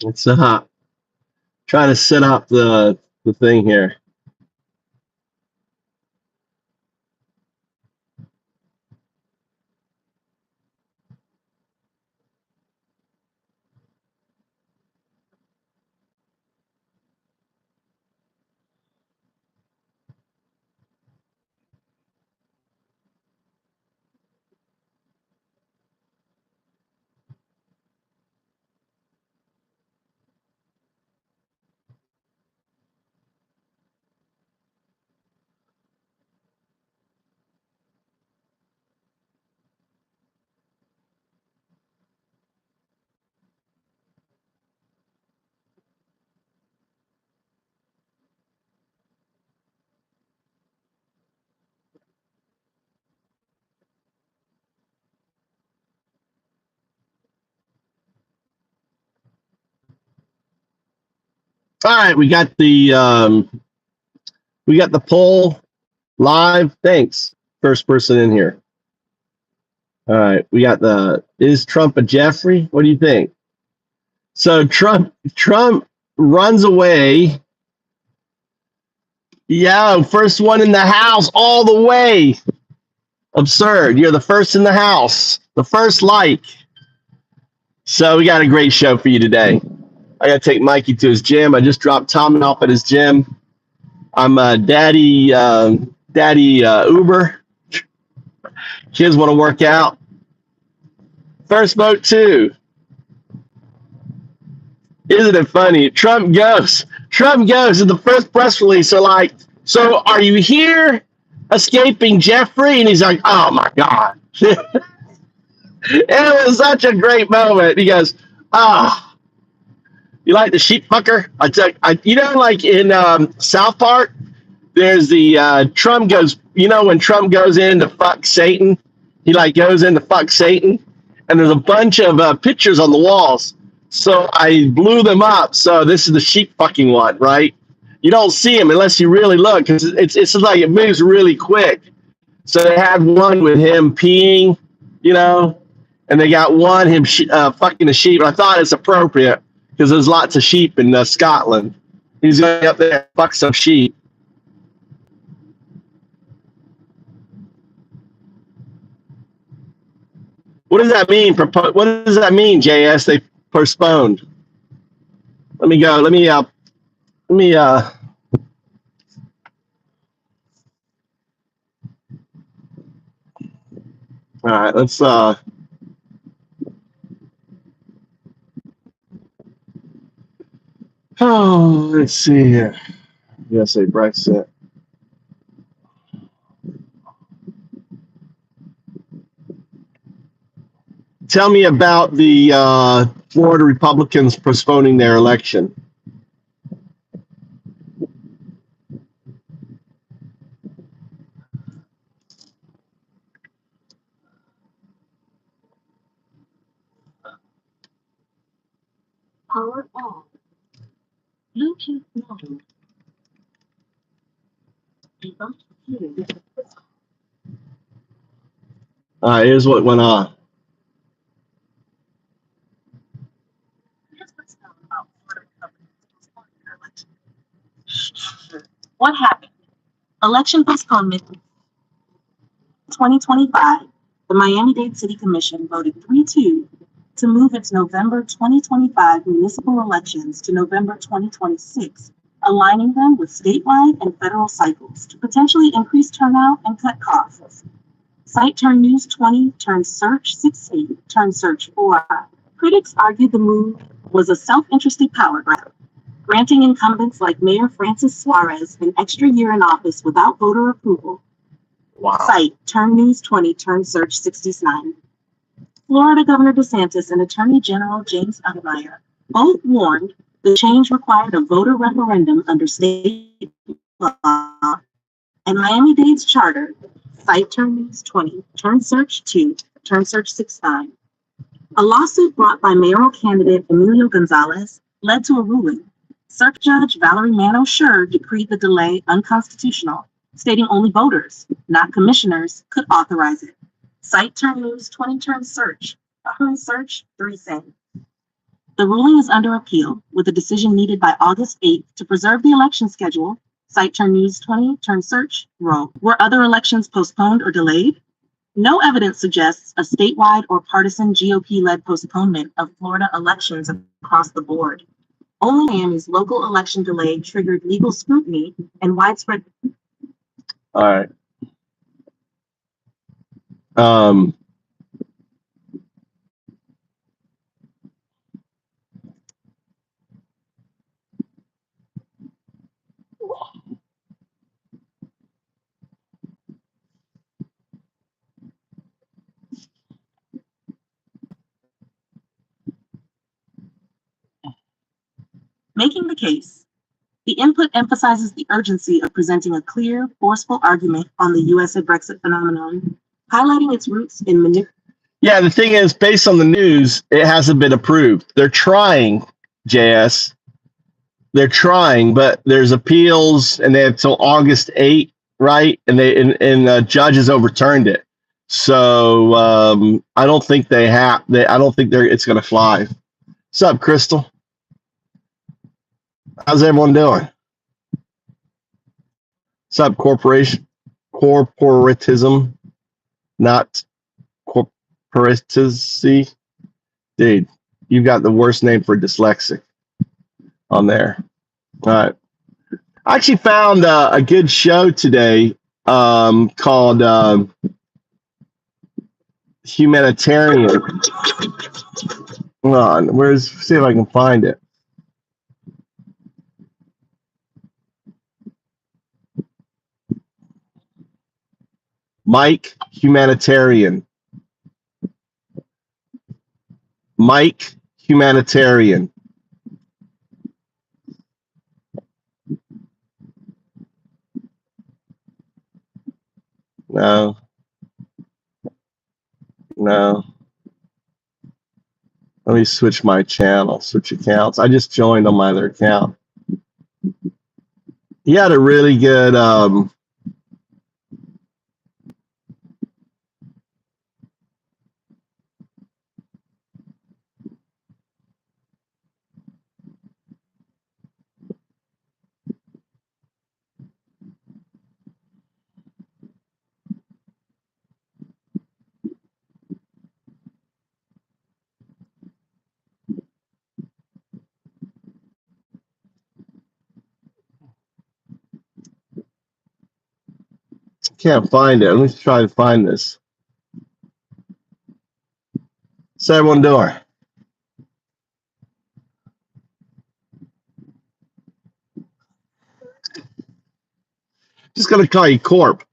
It's trying to set up the thing here. All right, we got the poll live. Thanks, first person in here. All right, we got is Trump a Jeffrey? What do you think? So Trump runs away. Yeah, first one in the house all the way. Absurd. You're the first in the house. The first like. So we got a great show for you today. I got to take Mikey to his gym. I just dropped Tommy off at his gym. I'm daddy Uber. Kids want to work out. First vote too. Isn't it funny? Trump goes in the first press release. So like, so are you here escaping Jeffrey? And he's like, oh my God. It was such a great moment. He goes, you like the sheep fucker? You know, like in South Park, there's the Trump goes, you know, when Trump goes in to fuck Satan, he like goes in to fuck Satan, and there's a bunch of pictures on the walls. So I blew them up. So this is the sheep fucking one, right? You don't see him unless you really look, because it's like it moves really quick. So they had one with him peeing, you know, and they got one him fucking a sheep. And I thought it's appropriate because there's lots of sheep in Scotland. He's going up there and fuck some sheep. What does that mean? What does that mean, JS? They postponed. Let me go. Let me all right, let's let's see here. USA Brexit. Tell me about the Florida Republicans postponing their election. Power on. Bluetooth mode. All right, here's what went on. What happened? Election postponement 2025. The Miami-Dade City Commission voted 3-2 to move its November 2025 municipal elections to November 2026, aligning them with statewide and federal cycles to potentially increase turnout and cut costs. Site Turn News 20 turned Search 60 turned Search 4. Critics argued the move was a self-interested power grab, granting incumbents like Mayor Francis Suarez an extra year in office without voter approval. Wow. Site Turn News 20 turned Search 69. Florida Governor DeSantis and Attorney General James Undermeyer both warned the change required a voter referendum under state law, and Miami-Dade's charter, Site Turn News 20 turned Search 2 turned Search 69. A lawsuit brought by mayoral candidate Emilio Gonzalez led to a ruling. Circuit Judge Valerie Mano Schur decreed the delay unconstitutional stating only voters, not commissioners, could authorize it. Cite Turn News 20 Turn Search. Search 3 saying. The ruling is under appeal, with a decision needed by August 8th to preserve the election schedule. Cite Turn News 20 Turn Search row. Were other elections postponed or delayed? No evidence suggests a statewide or partisan GOP-led postponement of Florida elections across the board. Only Miami's local election delay triggered legal scrutiny and widespread. All right. Making the case. The input emphasizes the urgency of presenting a clear, forceful argument on the USA Brexit phenomenon, highlighting its roots in manipulation. Yeah, the thing is, based on the news, it hasn't been approved. They're trying, JS. They're trying, but there's appeals, and they have till August 8th, right? And the judge has overturned it. So I don't think they have. I don't think it's going to fly. What's up, Crystal? How's everyone doing? What's up, corporatism, not corporatism? Dude, you've got the worst name for dyslexic on there. All right. I actually found a good show today called Humanitarian. Hold on. See if I can find it. Mike Humanitarian. Mike Humanitarian. No. Let me switch my channel, switch accounts. I just joined on my other account. He had a really good can't find it. Let me try to find this. What's everyone doing? Just gonna call you Corp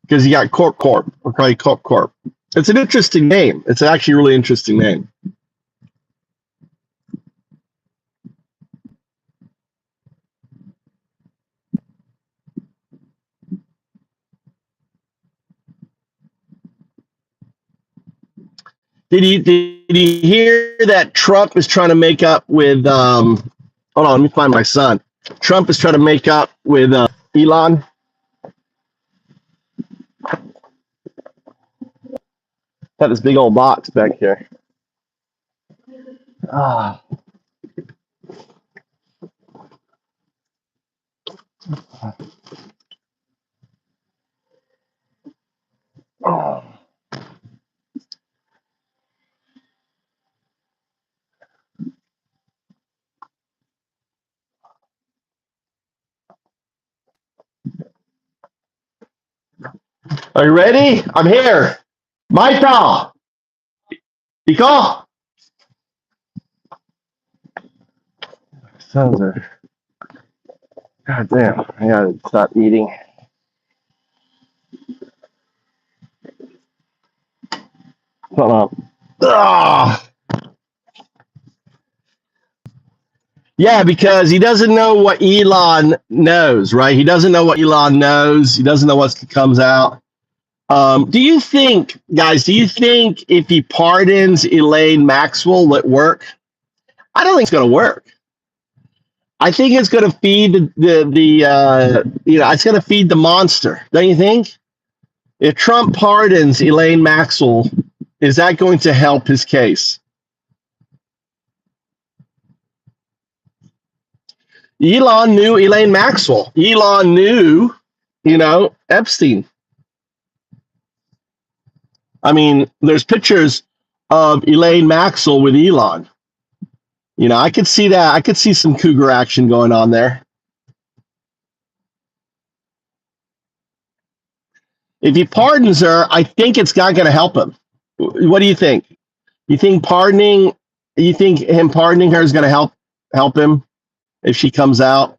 because you got Corp. We'll call you Corp. It's an interesting name. It's actually a really interesting name. Did you hear that Trump is trying to make up with hold on, let me find my son. Trump is trying to make up with Elon. Got this big old box back here. Ah. Oh. Are you ready? I'm here. Michael. Nico. Sons are. God damn. I gotta stop eating. Hold on. Ugh. Yeah, because he doesn't know what Elon knows, right? He doesn't know what Elon knows. He doesn't know what comes out. Do you think, guys, if he pardons Elaine Maxwell, will it work? I don't think it's going to work. I think it's going to feed it's going to feed the monster. Don't you think? If Trump pardons Elaine Maxwell, is that going to help his case? Elon knew Elaine Maxwell. Elon knew, Epstein. I mean, there's pictures of Elaine Maxwell with Elon. I could see that. I could see some cougar action going on there. If he pardons her, I think it's not going to help him. What do you think? You think him pardoning her is going to help him if she comes out?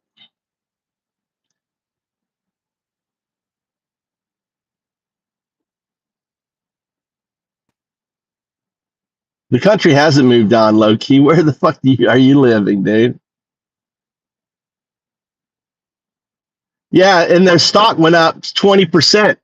The country hasn't moved on, low key. Where the fuck are you living, dude? Yeah, and their stock went up 20%.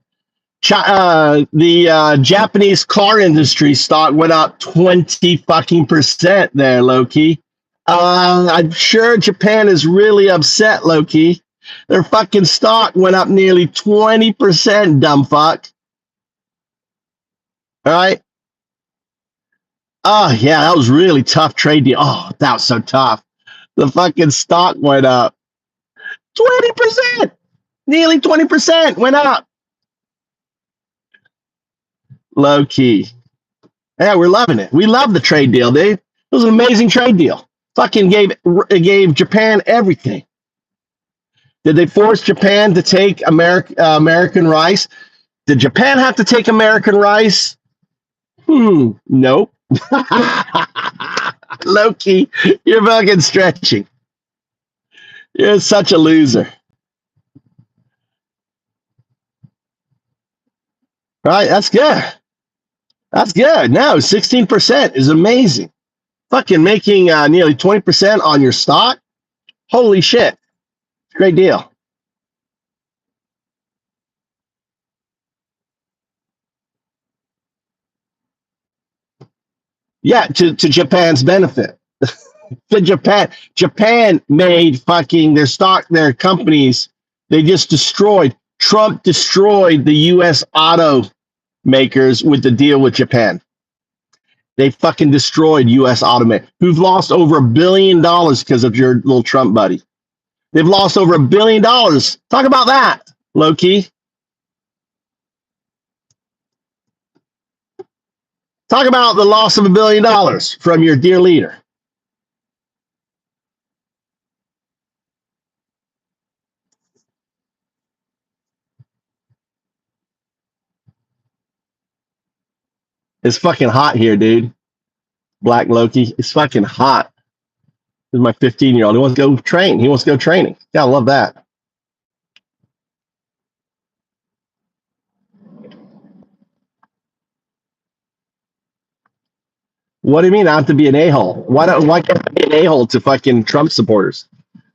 The Japanese car industry stock went up 20% there, Loki. I'm sure Japan is really upset, Loki. Their fucking stock went up nearly 20%, dumb fuck. All right. Oh, yeah, that was really tough trade deal. Oh, that was so tough. The fucking stock went up 20%. Nearly 20% went up. Low key. Yeah, we're loving it. We love the trade deal, dude. It was an amazing trade deal. Fucking gave Japan everything. Did they force Japan to take American rice? Did Japan have to take American rice? Nope. Low key, you're fucking stretching. You're such a loser. Right? That's good. That's good. No, 16% is amazing. Fucking making nearly 20% on your stock. Holy shit. Great deal. Yeah, to Japan's benefit. Japan made fucking their companies. They just Trump destroyed the U.S. automakers with the deal with Japan. They fucking destroyed U.S. automakers who've lost over $1 billion because of your little Trump buddy. They've lost over $1 billion. Talk about that, low-key. Talk about the loss of $1 billion from your dear leader. It's fucking hot here, dude. Black Loki. It's fucking hot. This is my 15-year-old. He wants to go train. He wants to go training. Gotta love that. What do you mean I have to be an a-hole? Why can't I be an a-hole to fucking Trump supporters?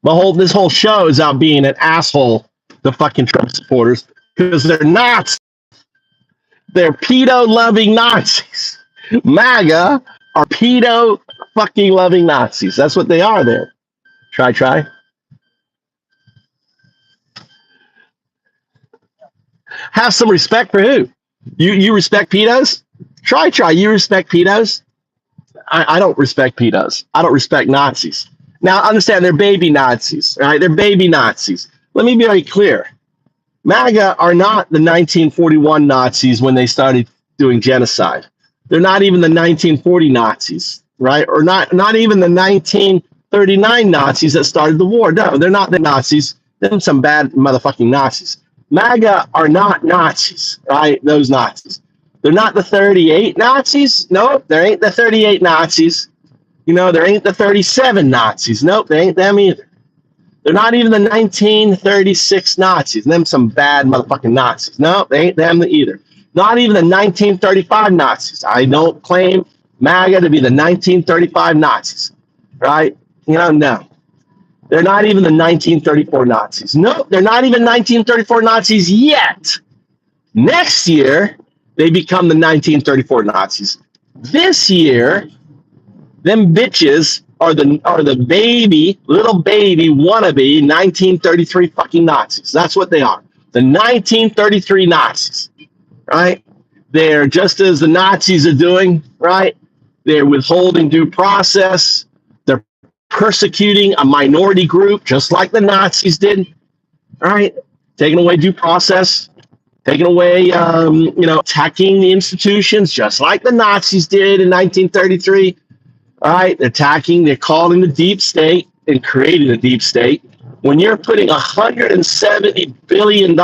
This whole show is about being an asshole to fucking Trump supporters because they're not. They're pedo-loving Nazis. MAGA are pedo-fucking-loving Nazis. That's what they are there. Try. Have some respect for who? You respect pedos? Try. You respect pedos? I don't respect pedos. I don't respect Nazis. Now, understand, they're baby Nazis, right? They're baby Nazis. Let me be very clear. MAGA are not the 1941 Nazis when they started doing genocide. They're not even the 1940 Nazis, right? Or not even the 1939 Nazis that started the war. No, they're not the Nazis. They're some bad motherfucking Nazis. MAGA are not Nazis, right? Those Nazis. They're not the 38 Nazis. Nope, there ain't the 38 Nazis. There ain't the 37 Nazis. Nope, they ain't them either. They're not even the 1936 Nazis. Them some bad motherfucking Nazis. Nope, they ain't them either. Not even the 1935 Nazis. I don't claim MAGA to be the 1935 Nazis, right? No. They're not even the 1934 Nazis. Nope, they're not even 1934 Nazis yet. Next year, they become the 1934 Nazis. This year, them bitches the baby, little baby wannabe 1933 fucking Nazis. That's what they are. The 1933 Nazis, right? They're just as the Nazis are doing, right? They're withholding due process. They're persecuting a minority group, just like the Nazis did, right? Taking away due process, taking away, attacking the institutions, just like the Nazis did in 1933. All right, they're calling the deep state and creating a deep state. When you're putting $170 billion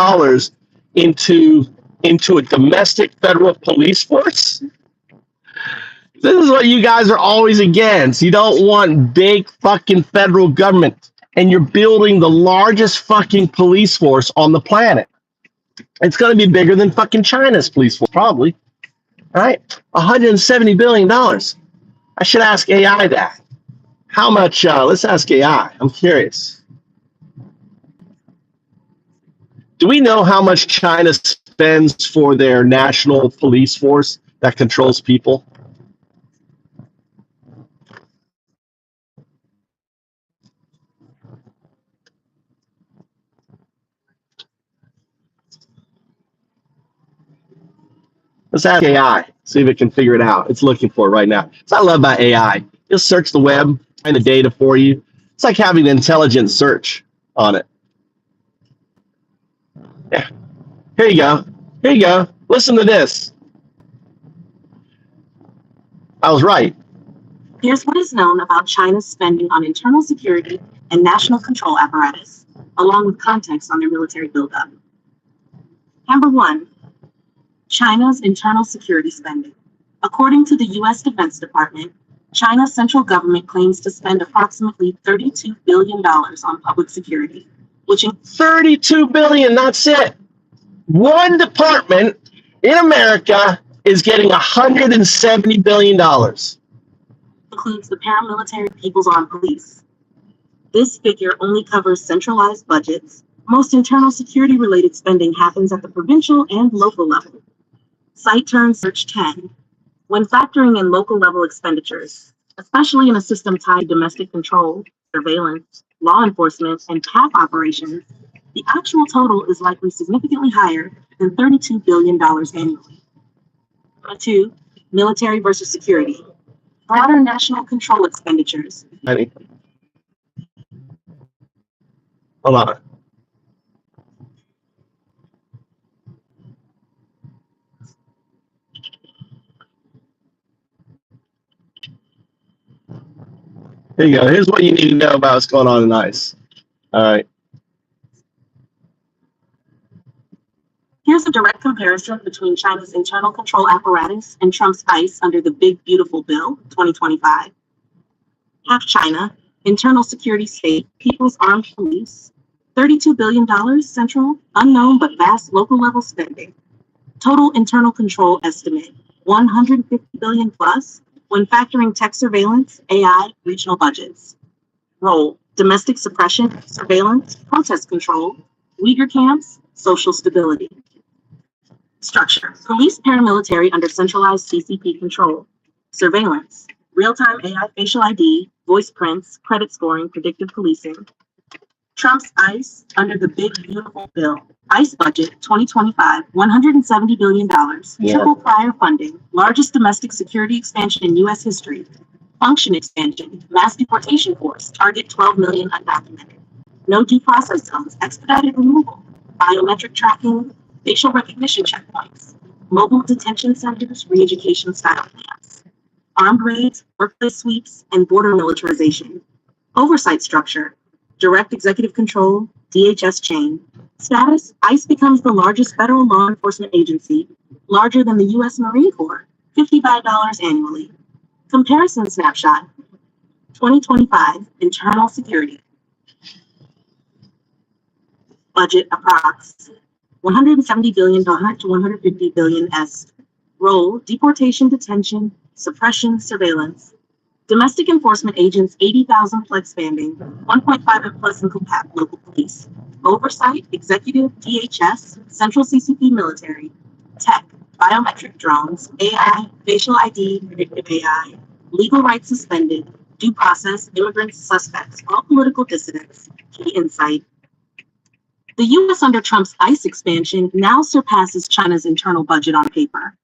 into a domestic federal police force, this is what you guys are always against. You don't want big fucking federal government, and you're building the largest fucking police force on the planet. It's going to be bigger than fucking China's police force, probably. All right, $170 billion. I should ask AI that. How much? Let's ask AI. I'm curious. Do we know how much China spends for their national police force that controls people? Let's ask AI, see if it can figure it out. It's looking for it right now. That's what I love about AI. It'll search the web, find the data for you. It's like having an intelligent search on it. Yeah. Here you go. Here you go. Listen to this. I was right. Here's what is known about China's spending on internal security and national control apparatus, along with context on their military buildup. Number 1, China's internal security spending. According to the U.S. Defense Department, China's central government claims to spend approximately $32 billion on public security, which $32 billion, that's it. One department in America is getting $170 billion. Includes the paramilitary People's Armed Police. This figure only covers centralized budgets. Most internal security-related spending happens at the provincial and local level. Site term search 10. When factoring in local-level expenditures, especially in a system tied to domestic control, surveillance, law enforcement, and PAP operations, the actual total is likely significantly higher than $32 billion annually. 2. Military versus security. Broader national control expenditures. Honey. Hold on. Here you go. Here's what you need to know about what's going on in ICE. All right. Here's a direct comparison between China's internal control apparatus and Trump's ICE under the Big Beautiful Bill, 2025. Half China, internal security state, People's Armed Police, $32 billion central, unknown but vast local level spending. Total internal control estimate, $150 billion plus, when factoring tech surveillance, AI, regional budgets. Role, domestic suppression, surveillance, protest control, Uyghur camps, social stability. Structure, police paramilitary under centralized CCP control. Surveillance, real-time AI facial ID, voice prints, credit scoring, predictive policing. Trump's ICE under the Big Beautiful Bill. ICE budget 2025, $170 billion, triple prior funding, largest domestic security expansion in U.S. history. Function expansion, mass deportation force, target 12 million undocumented. No due process zones, expedited removal, biometric tracking, facial recognition checkpoints, mobile detention centers, re-education style camps, armed raids, workplace sweeps, and border militarization. Oversight structure, direct executive control, DHS chain. Status, ICE becomes the largest federal law enforcement agency, larger than the U.S. Marine Corps, $55 annually. Comparison snapshot, 2025, internal security. Budget approx. $170 billion to $150 billion S. Role, deportation, detention, suppression, surveillance. Domestic enforcement agents, 80,000 flex banding, 1.5 and plus in COPAP local police. Oversight, executive, DHS, central CCP military. Tech, biometric drones, AI, facial ID, predictive AI. Legal rights suspended. Due process, immigrants, suspects, all political dissidents. Key insight. The U.S. under Trump's ICE expansion now surpasses China's internal budget on paper.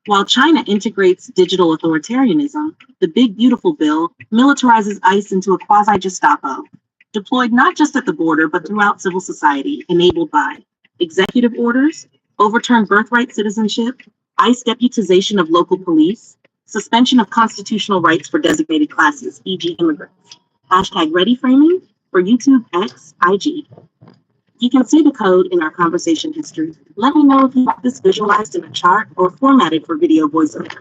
While China integrates digital authoritarianism, the Big Beautiful Bill militarizes ICE into a quasi-Gestapo, deployed not just at the border, but throughout civil society, enabled by executive orders, overturned birthright citizenship, ICE deputization of local police, suspension of constitutional rights for designated classes, e.g. immigrants. Hashtag ready framing for YouTube X IG. You can see the code in our conversation history. Let me know if you want this visualized in a chart or formatted for video voiceover.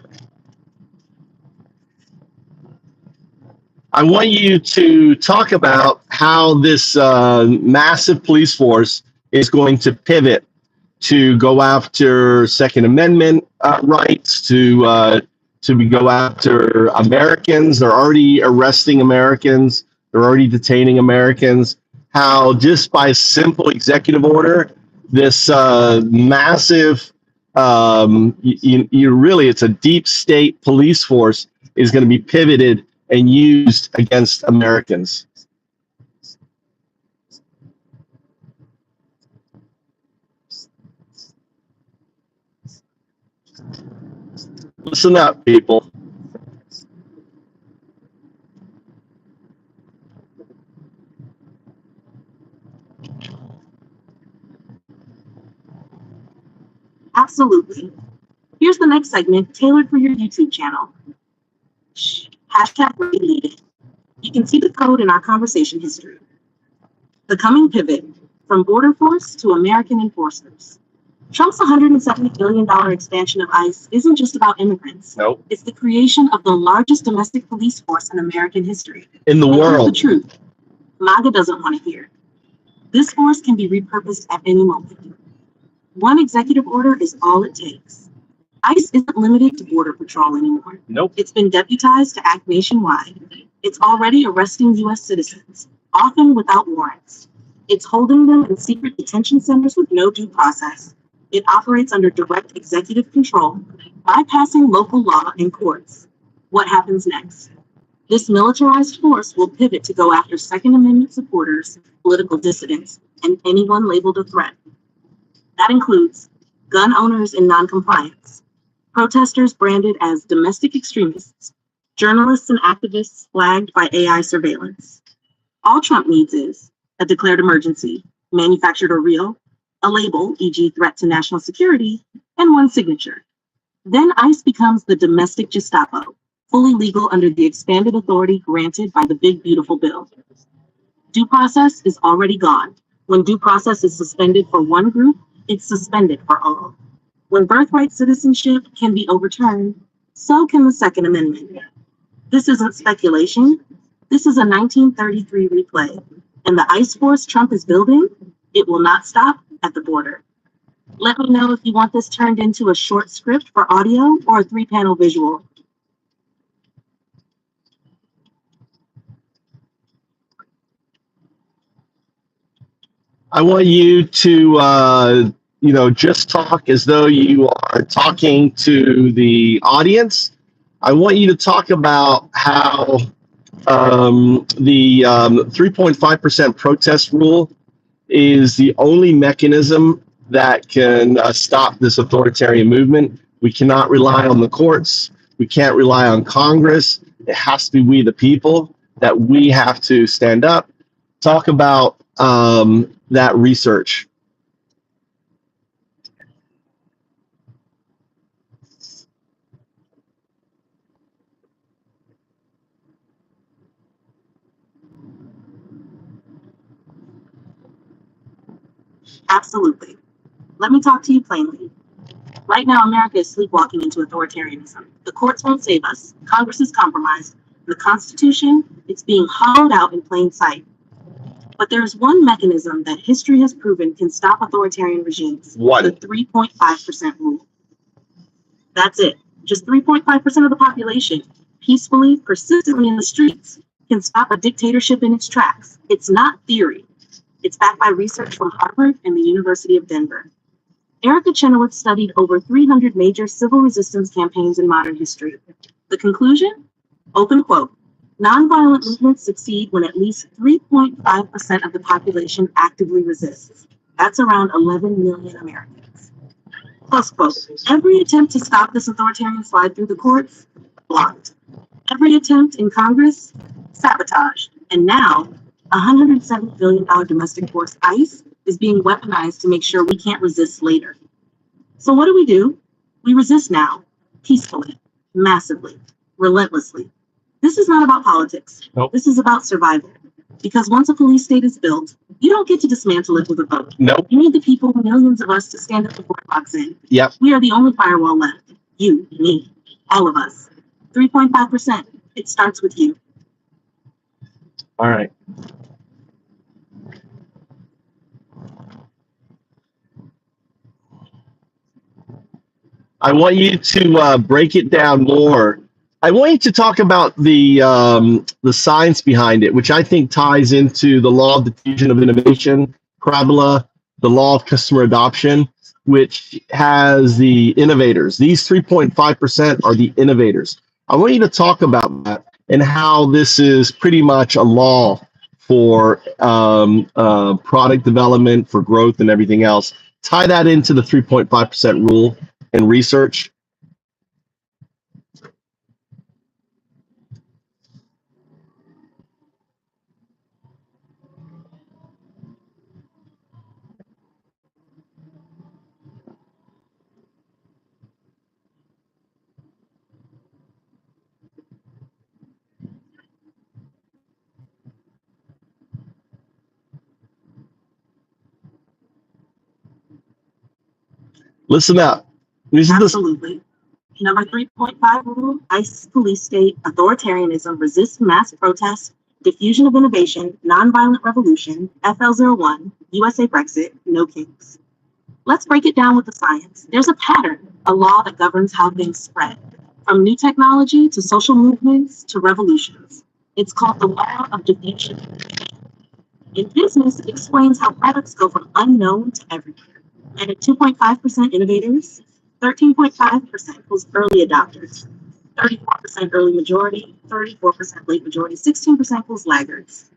I want you to talk about how this massive police force is going to pivot to go after Second Amendment rights, to go after Americans. They're already arresting Americans. They're already detaining Americans. How just by simple executive order, this massive, it's a deep state police force is going to be pivoted and used against Americans. Listen up, people. Absolutely. Here's the next segment tailored for your YouTube channel. Hashtag radiated. You can see the code in our conversation history. The coming pivot from border force to American enforcers. Trump's $170 billion expansion of ICE isn't just about immigrants. Nope. It's the creation of the largest domestic police force in American history. In the world. The truth, MAGA doesn't want to hear. This force can be repurposed at any moment. One executive order is all it takes. ICE isn't limited to Border Patrol anymore. Nope. It's been deputized to act nationwide. It's already arresting U.S. citizens, often without warrants. It's holding them in secret detention centers with no due process. It operates under direct executive control, bypassing local law and courts. What happens next? This militarized force will pivot to go after Second Amendment supporters, political dissidents, and anyone labeled a threat. That includes gun owners in noncompliance, protesters branded as domestic extremists, journalists and activists flagged by AI surveillance. All Trump needs is a declared emergency, manufactured or real, a label, e.g. threat to national security, and one signature. Then ICE becomes the domestic Gestapo, fully legal under the expanded authority granted by the Big Beautiful Bill. Due process is already gone. When due process is suspended for one group, it's suspended for all. When birthright citizenship can be overturned, so can the Second Amendment. This isn't speculation. This is a 1933 replay. And the ICE force Trump is building, it will not stop at the border. Let me know if you want this turned into a short script for audio or a 3-panel visual. I want you to, just talk as though you are talking to the audience. I want you to talk about how the 3.5% protest rule is the only mechanism that can stop this authoritarian movement. We cannot rely on the courts. We can't rely on Congress. It has to be we, the people, that we have to stand up. Talk about that research. Absolutely. Let me talk to you plainly. Right now, America is sleepwalking into authoritarianism. The courts won't save us. Congress is compromised. The Constitution, it's being hollowed out in plain sight. But there's one mechanism that history has proven can stop authoritarian regimes. What? The 3.5% rule. That's it. Just 3.5% of the population, peacefully, persistently in the streets, can stop a dictatorship in its tracks. It's not theory. It's backed by research from Harvard and the University of Denver. Erica Chenoweth studied over 300 major civil resistance campaigns in modern history. The conclusion? Open quote. Nonviolent movements succeed when at least 3.5% of the population actively resists. That's around 11 million Americans. Plus, quote, every attempt to stop this authoritarian slide through the courts, blocked. Every attempt in Congress, sabotaged. And now, $107 billion domestic force ICE is being weaponized to make sure we can't resist later. So what do? We resist now, peacefully, massively, relentlessly. This is not about politics. Nope. This is about survival. Because once a police state is built, you don't get to dismantle it with a vote. Nope. You need the people, millions of us, to stand up before it locks in. Yep. We are the only firewall left. You, me, all of us. 3.5%. It starts with you. All right. I want you to break it down more. I want you to talk about the science behind it, which I think ties into the law of diffusion of innovation, parabola, the law of customer adoption, which has the innovators. These 3.5% are the innovators. I want you to talk about that and how this is pretty much a law for product development, for growth, and everything else. Tie that into the 3.5% rule and research. Listen up. Absolutely. Number 3.5 rule, ICE police state, authoritarianism, resist mass protest, diffusion of innovation, nonviolent revolution, FL01, USA Brexit, no kinks. Let's break it down with the science. There's a pattern, a law that governs how things spread, from new technology to social movements to revolutions. It's called the law of diffusion. In business, it explains how products go from unknown to everywhere. And at 2.5% innovators, 13.5% was early adopters, 34% early majority, 34% late majority, 16% was laggards.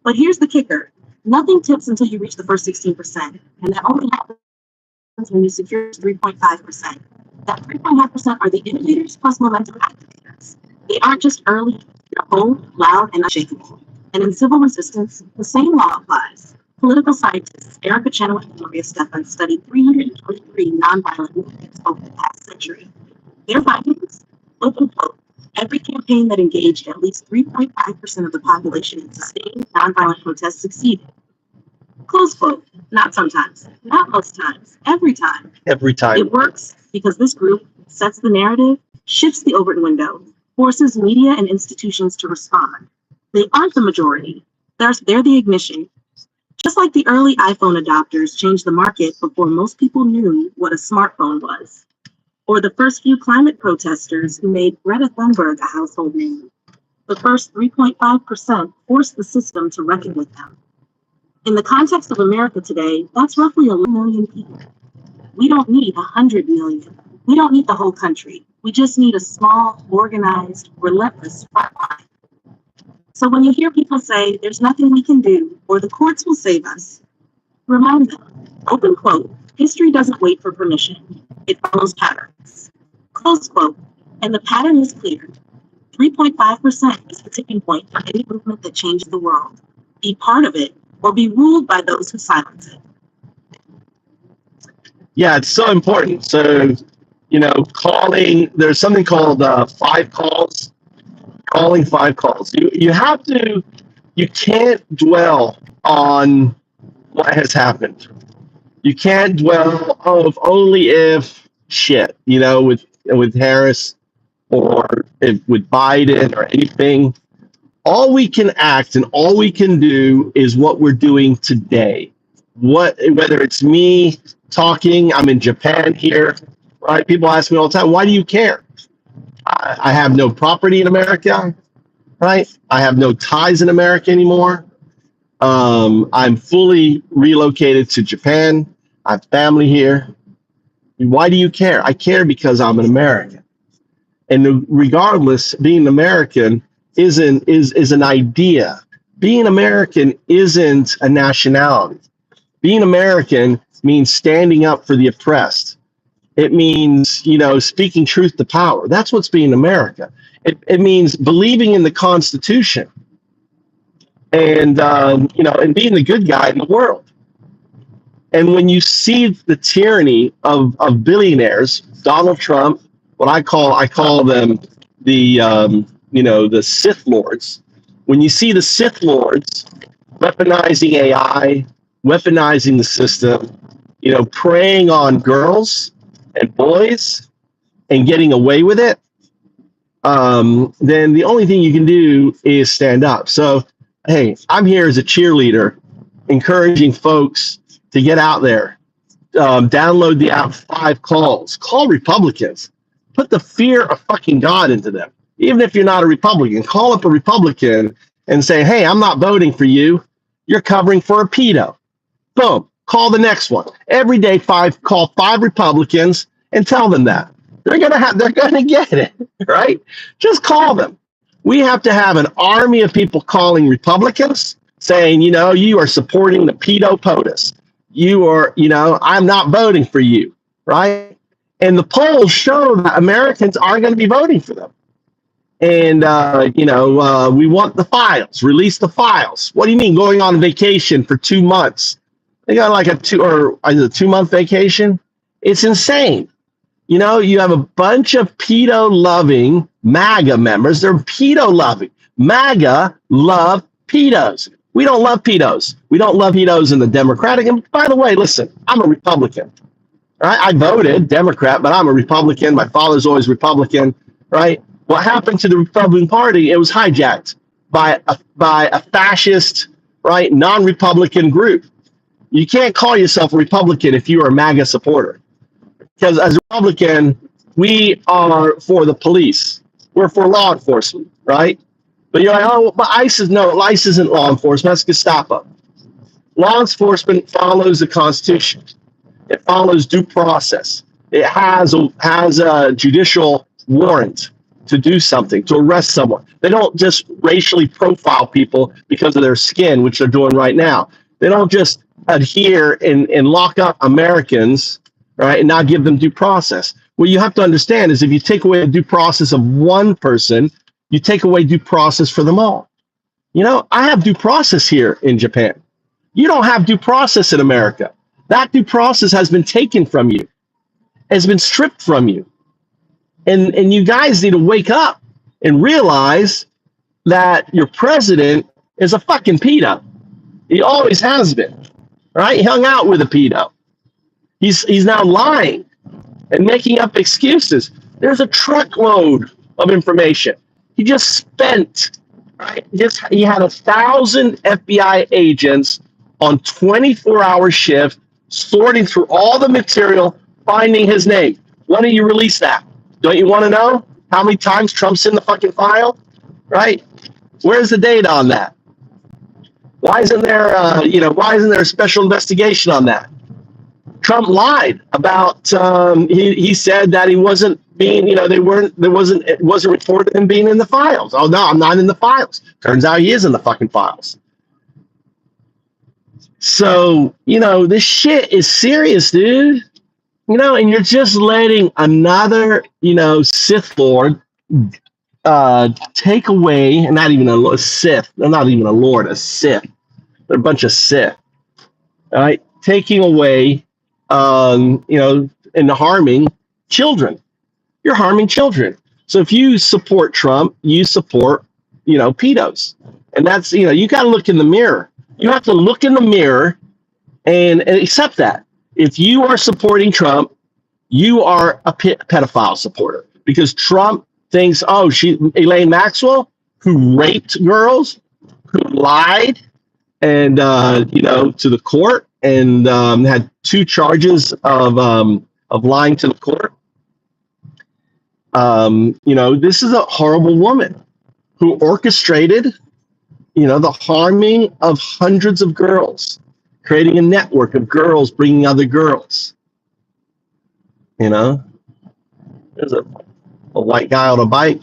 But here's the kicker. Nothing tips until you reach the first 16%, and that only happens when you secure 3.5%. That 3.5% are the innovators plus momentum activators. They aren't just early, they're bold, loud, and unshakable. And in civil resistance, the same law applies. Political scientists Erica Chenoweth and Maria Stefan studied 323 nonviolent movements over the past century. Their findings, open quote, every campaign that engaged at least 3.5% of the population in sustained nonviolent protests succeeded. Close quote, not sometimes, not most times, every time. Every time. It works because this group sets the narrative, shifts the Overton window, forces media and institutions to respond. They aren't the majority, they're the ignition. Just like the early iPhone adopters changed the market before most people knew what a smartphone was, or the first few climate protesters who made Greta Thunberg a household name. The first 3.5% forced the system to reckon with them. In the context of America today, that's roughly 11 million people. We don't need 100 million. We don't need the whole country. We just need a small, organized, relentless front line. So when you hear people say, there's nothing we can do, or the courts will save us, remind them, open quote, history doesn't wait for permission. It follows patterns. Close quote, and the pattern is clear. 3.5% is the tipping point for any movement that changes the world. Be part of it, or be ruled by those who silence it. Yeah, it's so important. So, there's something called 5 calls. Calling 5 calls. You can't dwell on what has happened. You can't dwell of only if shit, with Harris or with Biden or anything. All we can act and all we can do is what we're doing today. Whether it's me talking, I'm in Japan here, right? People ask me all the time, why do you care? I have no property in America, right? I have no ties in America anymore. I'm fully relocated to Japan. I have family here. Why do you care? I care because I'm an American. And regardless, being an American, is an idea. Being American isn't a nationality. Being American means standing up for the oppressed. It means, speaking truth to power. That's what's being America. It means believing in the Constitution and, and being the good guy in the world. And when you see the tyranny of billionaires, Donald Trump, what I call them the Sith Lords. When you see the Sith Lords weaponizing AI, weaponizing the system, preying on girls and boys and getting away with it, then the only thing you can do is stand up. So, hey, I'm here as a cheerleader, encouraging folks to get out there, download the app 5 Calls, call Republicans, put the fear of fucking God into them. Even if you're not a Republican, call up a Republican and say, hey, I'm not voting for you. You're covering for a pedo. Boom. Call the next one. Every day, call 5 Republicans and tell them that. They're gonna get it, right? Just call them. We have to have an army of people calling Republicans saying, you are supporting the pedo POTUS. You are, I'm not voting for you, right? And the polls show that Americans aren't going to be voting for them. And, we want the files, release the files. What do you mean going on vacation for 2 months? They got like a 2-month vacation. It's insane. You have a bunch of pedo-loving MAGA members. They're pedo-loving. MAGA love pedos. We don't love pedos. We don't love pedos in the Democratic. And by the way, listen, I'm a Republican. Right? I voted Democrat, but I'm a Republican. My father's always Republican. Right? What happened to the Republican Party? It was hijacked by a fascist, right, non-Republican group. You can't call yourself a Republican if you are a MAGA supporter. Because as a Republican, we are for the police. We're for law enforcement, right? But you're like, oh, but ICE isn't law enforcement. That's Gestapo. Law enforcement follows the Constitution. It follows due process. It has a judicial warrant to do something, to arrest someone. They don't just racially profile people because of their skin, which they're doing right now. They don't just adhere and lock up Americans, right, and not give them due process. What you have to understand is if you take away the due process of one person, you take away due process for them all. I have due process here in Japan. You don't have due process in America. That due process has been taken from you, has been stripped from you. And you guys need to wake up and realize that your president is a fucking pedo. He always has been, right? He hung out with a pedo. He's now lying and making up excuses. There's a truckload of information. He just spent, right? He had 1,000 FBI agents on 24-hour shift, sorting through all the material, finding his name. Why don't you release that? Don't you want to know how many times Trump's in the fucking file? Right? Where's the data on that? Why isn't there, why isn't there a special investigation on that? Trump lied about. He said that he wasn't being. It wasn't reported him being in the files. Oh no, I'm not in the files. Turns out he is in the fucking files. So this shit is serious, dude. And you're just letting another Sith Lord take away, and not even a Sith. They're not even a Lord, a Sith. They're a bunch of Sith. All right, taking away. And harming children. You're harming children. So if you support Trump, you support, pedos. And that's, you got to look in the mirror. You have to look in the mirror and accept that. If you are supporting Trump, you are a pedophile supporter because Trump thinks, Elaine Maxwell, who raped girls, who lied and, to the court, and had 2 charges of lying to the court. This is a horrible woman who orchestrated, the harming of hundreds of girls, creating a network of girls bringing other girls. There's a white guy on a bike.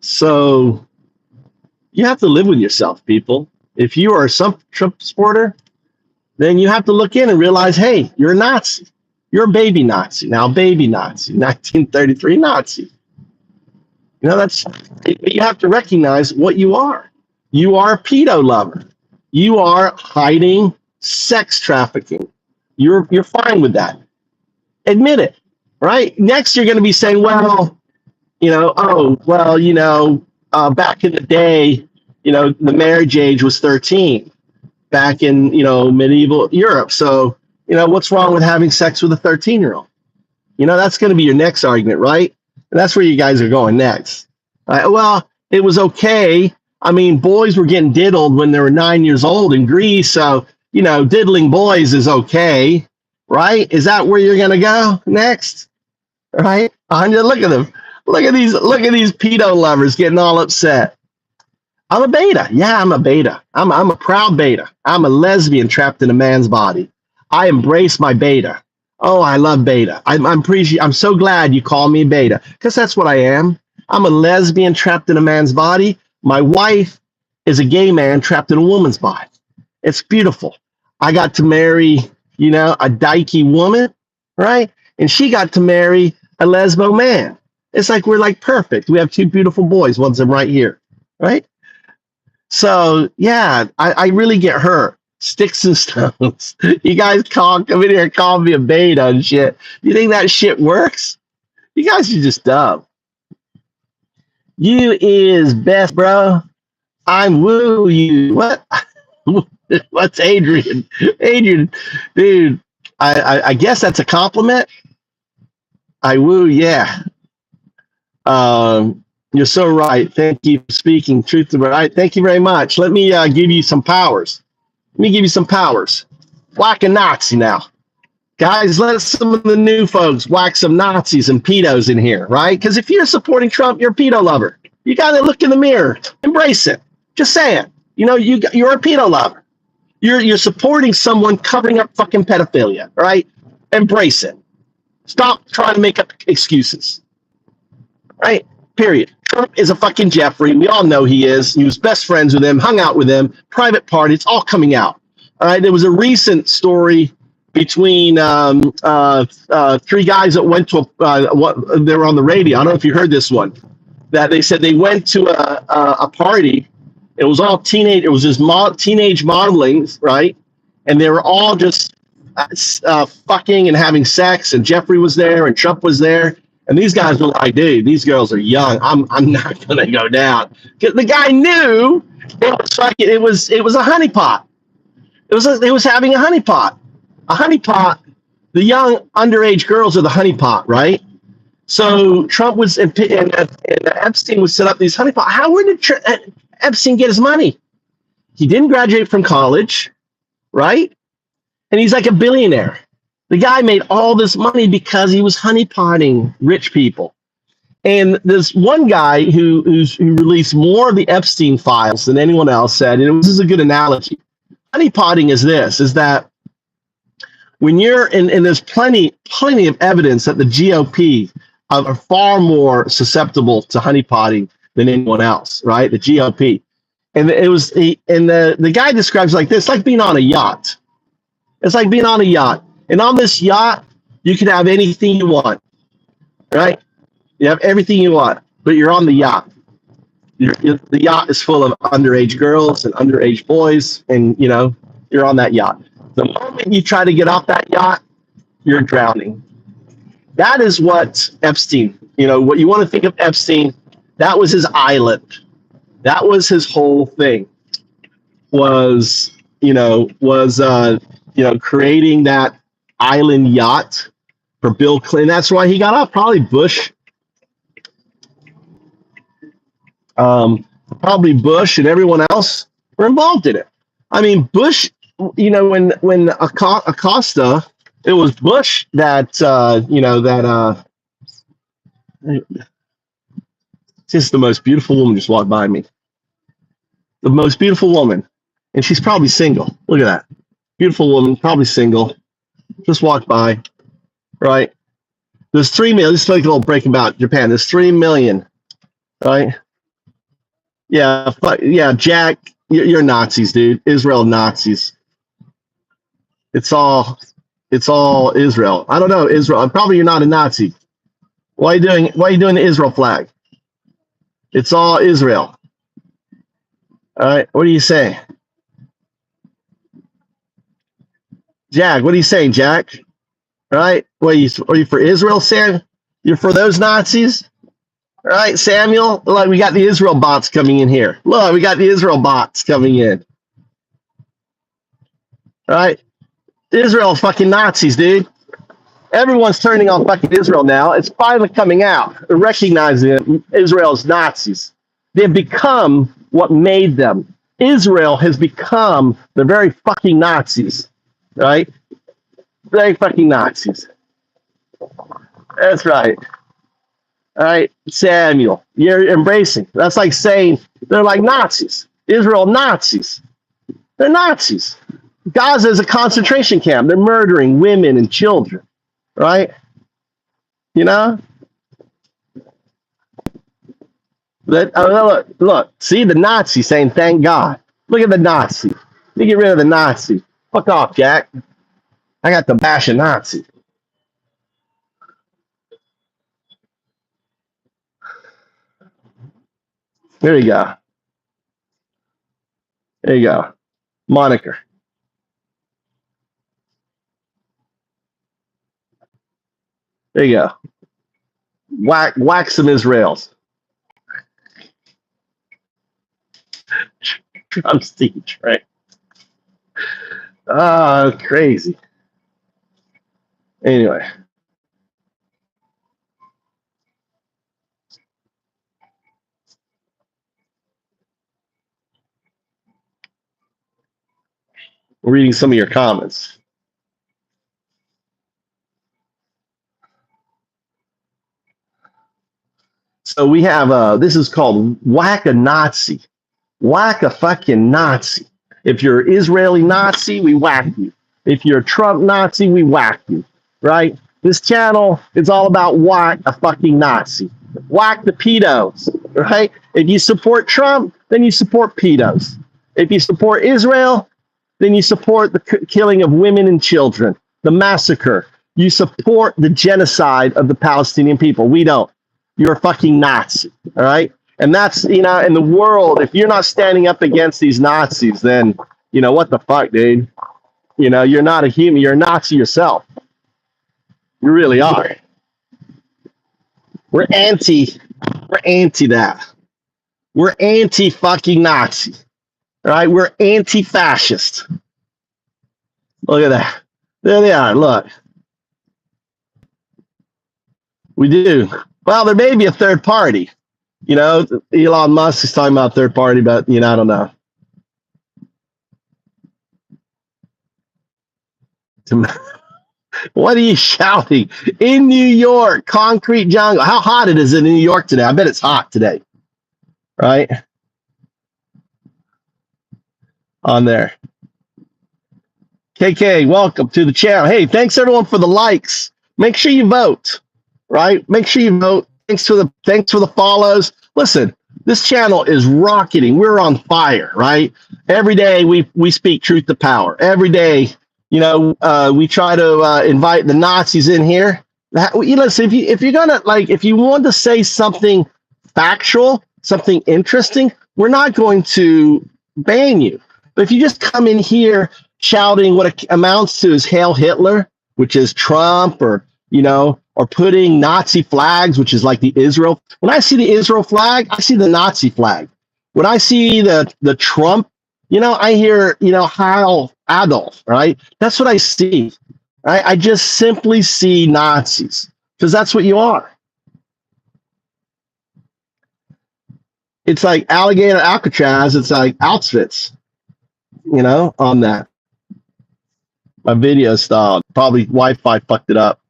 So you have to live with yourself, people. If you are some Trump supporter, then you have to look in and realize, hey, you're a Nazi. You're a baby Nazi. Now, baby Nazi, 1933 Nazi. You know, you have to recognize what you are. You are a pedo lover. You are hiding sex trafficking. You're fine with that. Admit it, right? Next, you're going to be saying, well, back in the day, the marriage age was 13 back in, medieval Europe. So, what's wrong with having sex with a 13-year-old? That's going to be your next argument, right? And that's where you guys are going next. Well, it was okay. I mean, boys were getting diddled when they were 9 years old in Greece. So, diddling boys is okay, right? Is that where you're going to go next? Right? Look at them. Look at these pedo lovers getting all upset. I'm a beta. Yeah, I'm a beta. I'm a proud beta. I'm a lesbian trapped in a man's body. I embrace my beta. Oh, I love beta. I'm so glad you call me beta, because that's what I am. I'm a lesbian trapped in a man's body. My wife is a gay man trapped in a woman's body. It's beautiful. I got to marry, a dykey woman, right? And she got to marry a lesbo man. It's like we're like perfect. We have two beautiful boys. One's them right here, right? So yeah, I really get hurt. Sticks and stones. You guys come in here and call me a beta and shit. You think that shit works? You guys are just dumb. You is best, bro. I'm woo you. What? What's Adrian? Adrian, dude. I guess that's a compliment. I woo, yeah. You're so right. Thank you for speaking truth to right. Thank you very much. Let me give you some powers. Let me give you some powers. Whack a Nazi now. Guys, let some of the new folks whack some Nazis and pedos in here, right? Because if you're supporting Trump, you're a pedo lover. You got to look in the mirror. Embrace it. Just saying. You're a pedo lover. You're supporting someone covering up fucking pedophilia, right? Embrace it. Stop trying to make up excuses. Right? Period. Trump is a fucking Jeffrey. We all know he is. He was best friends with him, hung out with him, private party. It's all coming out. All right. There was a recent story between three guys that went to they were on the radio. I don't know if you heard this one. That they said they went to a party. It was all teenage. It was just teenage modeling, right? And they were all just fucking and having sex. And Jeffrey was there, and Trump was there. And these guys were like, dude, these girls are young. I'm not gonna go down. Because the guy knew it was a honeypot. It was having a honeypot. A honeypot. The young underage girls are the honeypot, right? So Trump was and Epstein would set up these honeypots. How did Epstein get his money? He didn't graduate from college, right? And he's like a billionaire. The guy made all this money because he was honeypotting rich people. And there's one guy who released more of the Epstein files than anyone else said, and this is a good analogy. Honeypotting is that when you're and there's plenty of evidence that the GOP are far more susceptible to honeypotting than anyone else, right? The GOP. And the guy describes it like this, like being on a yacht. It's like being on a yacht. And on this yacht, you can have anything you want, right? You have everything you want, but you're on the yacht. The yacht is full of underage girls and underage boys, and, you're on that yacht. The moment you try to get off that yacht, you're drowning. That is what Epstein, what you want to think of Epstein, that was his island. That was his whole thing, was creating that island yacht for Bill Clinton. That's why he got off. Probably Bush. Probably Bush and everyone else were involved in it. I mean, Bush, when Acosta, it was Bush that, this is the most beautiful woman just walked by me. The most beautiful woman. And she's probably single. Look at that. Beautiful woman, probably single. Just walked by, right? There's 3 million. This is like a little break about Japan. There's 3 million, right? Yeah, yeah, Jack, you're Nazis, dude. Israel Nazis. It's all Israel. I don't know, Israel. Probably you're not a Nazi. Why are you doing the Israel flag? It's all Israel. All right, what do you say? Jack, what are you saying, Jack? All right, are you for Israel, Sam? You're for those Nazis? All right, Samuel. Look, we got the Israel bots coming in here. Look, we got the Israel bots coming in. All right, Israel fucking Nazis, dude. Everyone's turning on fucking Israel now. It's finally coming out, recognizing Israel's Nazis. They've become what made them. Israel has become the very fucking Nazis, right? Very fucking Nazis. That's right. All right, Samuel, you're embracing. That's like saying they're like Nazis. Israel Nazis. They're Nazis. Gaza is a concentration camp. They're murdering women and children, right? You know? Look, see the Nazi saying thank God. Look at the Nazi. You get rid of the Nazi. Fuck off, Jack. I got to bash a Nazi. There you go. There you go. Moniker. There you go. Whack some Israels. Trump's speech, right? Oh, crazy. Anyway. We're reading some of your comments. So we have this is called Whack a Nazi. Whack a fucking Nazi. If you're Israeli Nazi, we whack you. If you're a Trump Nazi, we whack you. Right? This channel is all about whack a fucking Nazi. Whack the pedos. Right? If you support Trump, then you support pedos. If you support Israel, then you support the killing of women and children, the massacre. You support the genocide of the Palestinian people. We don't. You're a fucking Nazi. All right? And that's, in the world, if you're not standing up against these Nazis, then, what the fuck, dude? You're not a human. You're a Nazi yourself. You really are. We're anti that. We're anti fucking Nazi. All right? We're anti-fascist. Look at that. There they are. Look. We do. Well, there may be a third party. Elon Musk is talking about third party, but, I don't know. What are you shouting? In New York, concrete jungle. How hot it is in New York today? I bet it's hot today. Right? On there. KK, welcome to the channel. Hey, thanks everyone for the likes. Make sure you vote. Right? Make sure you vote. Thanks for the follows. Listen, this channel is rocketing. We're on fire, right? Every day we speak truth to power. Every day, we try to invite the Nazis in here. Listen, if you're gonna if you want to say something factual, something interesting, we're not going to ban you. But if you just come in here shouting what it amounts to is Hail Hitler, which is Trump, or putting Nazi flags, which is like the Israel. When I see the Israel flag, I see the Nazi flag. When I see the Trump, I hear, Heil Adolf, right? That's what I see. Right? I just simply see Nazis because that's what you are. It's like alligator Alcatraz. It's like Auschwitz, on that. My video stalled. Probably Wi-Fi fucked it up.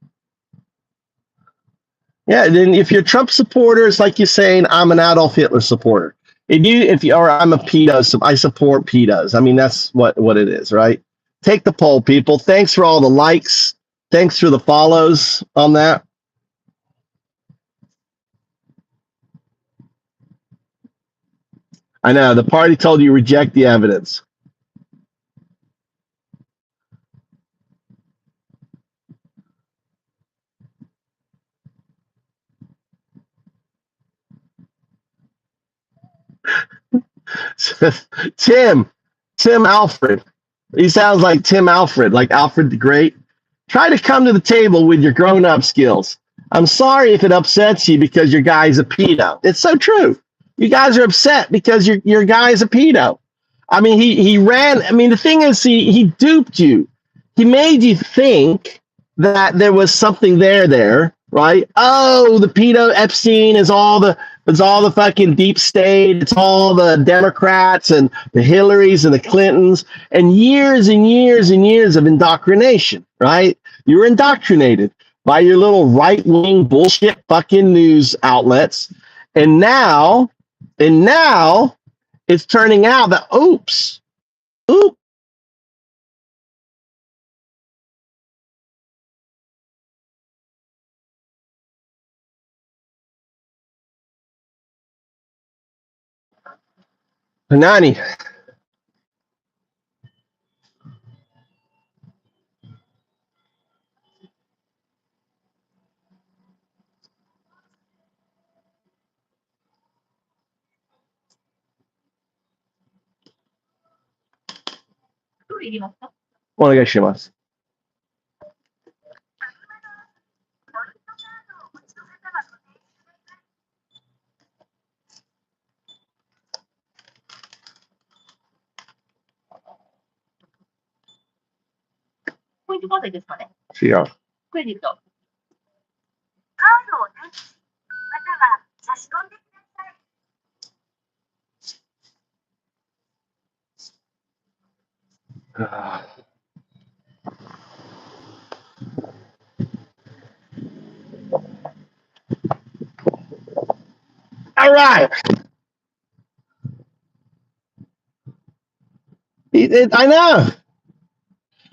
Yeah, then if you're a Trump supporter, it's like you're saying I'm an Adolf Hitler supporter. If you or I'm a pedo, so I support pedos. I mean, that's what it is, right? Take the poll, people. Thanks for all the likes. Thanks for the follows on that. I know. The party told you reject the evidence. Tim Alfred. He sounds like Tim Alfred, like Alfred the Great. Try to come to the table with your grown-up skills. I'm sorry if it upsets you because your guy's a pedo. It's so true. You guys are upset because your guy's a pedo. I mean, he ran. I mean, the thing is, he duped you. He made you think that there was something there, right? Oh, the pedo Epstein is all the fucking deep state. It's all the Democrats and the Hillarys and the Clintons and years of indoctrination, right? You were indoctrinated by your little right-wing bullshit fucking news outlets. And now it's turning out that oops. Nani. Onegaishimasu. Yeah. All right. I know.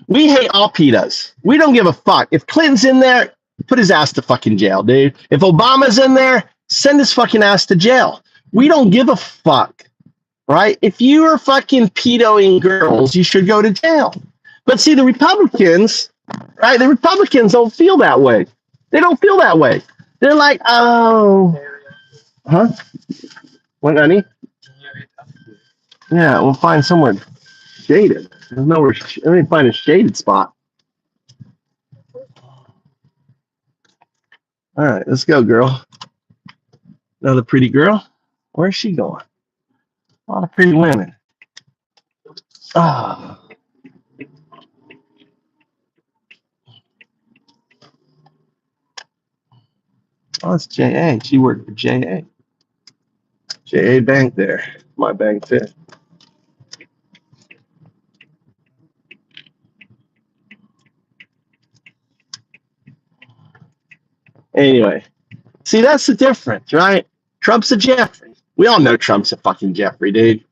We hate all pedos. We don't give a fuck. If Clinton's in there, put his ass to fucking jail, dude. If Obama's in there, send his fucking ass to jail. We don't give a fuck, right? If you are fucking pedoing girls, you should go to jail. But see, the Republicans, right? The Republicans don't feel that way. They don't feel that way. They're like, oh, huh? What, honey? Yeah, we'll find somewhere shaded. There's nowhere. Let me find a shaded spot. All right, let's go, girl. Another pretty girl. Where's she going? A lot of pretty women. Ah. Oh, it's JA. She worked for JA. JA Bank there. My bank too. Anyway, see, that's the difference, right? Trump's a Jeffrey. We all know Trump's a fucking Jeffrey, dude.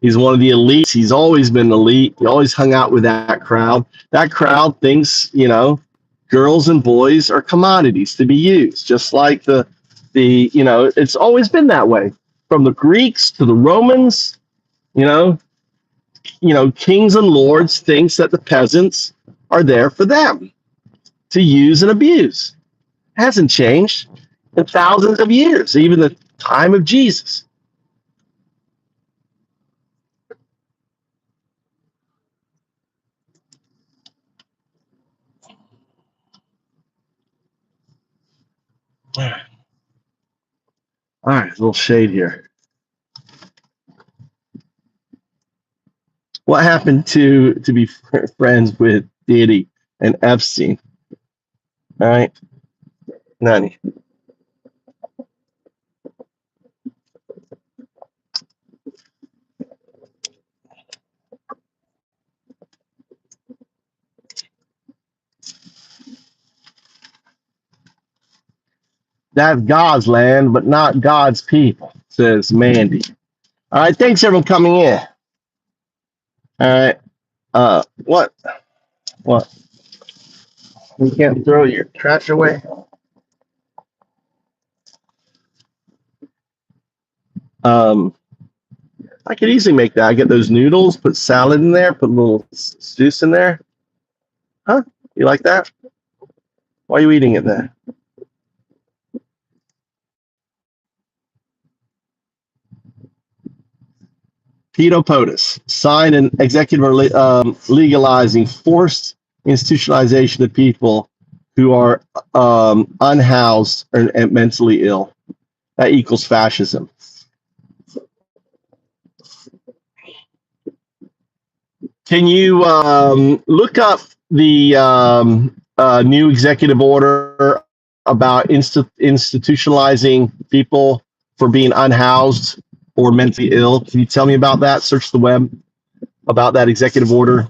He's one of the elites. He's always been elite. He always hung out with that crowd. That crowd thinks, girls and boys are commodities to be used, just like it's always been that way. From the Greeks to the Romans, kings and lords thinks that the peasants are there for them to use and abuse. It hasn't changed in thousands of years, even the time of Jesus. All right, a little shade here. What happened to be friends with Diddy and Epstein? All right, Nani. That's God's land, but not God's people, says Mandy. All right, thanks everyone coming in. All right, what? You can't throw your trash away. I could easily make that. I get those noodles, put salad in there, put a little juice in there. Huh? You like that? Why are you eating it then? Pedo POTUS, sign an executive legalizing forced institutionalization of people who are unhoused and mentally ill. That equals fascism. Can you look up the new executive order about institutionalizing people for being unhoused or mentally ill? Can you tell me about that? Search the web about that executive order.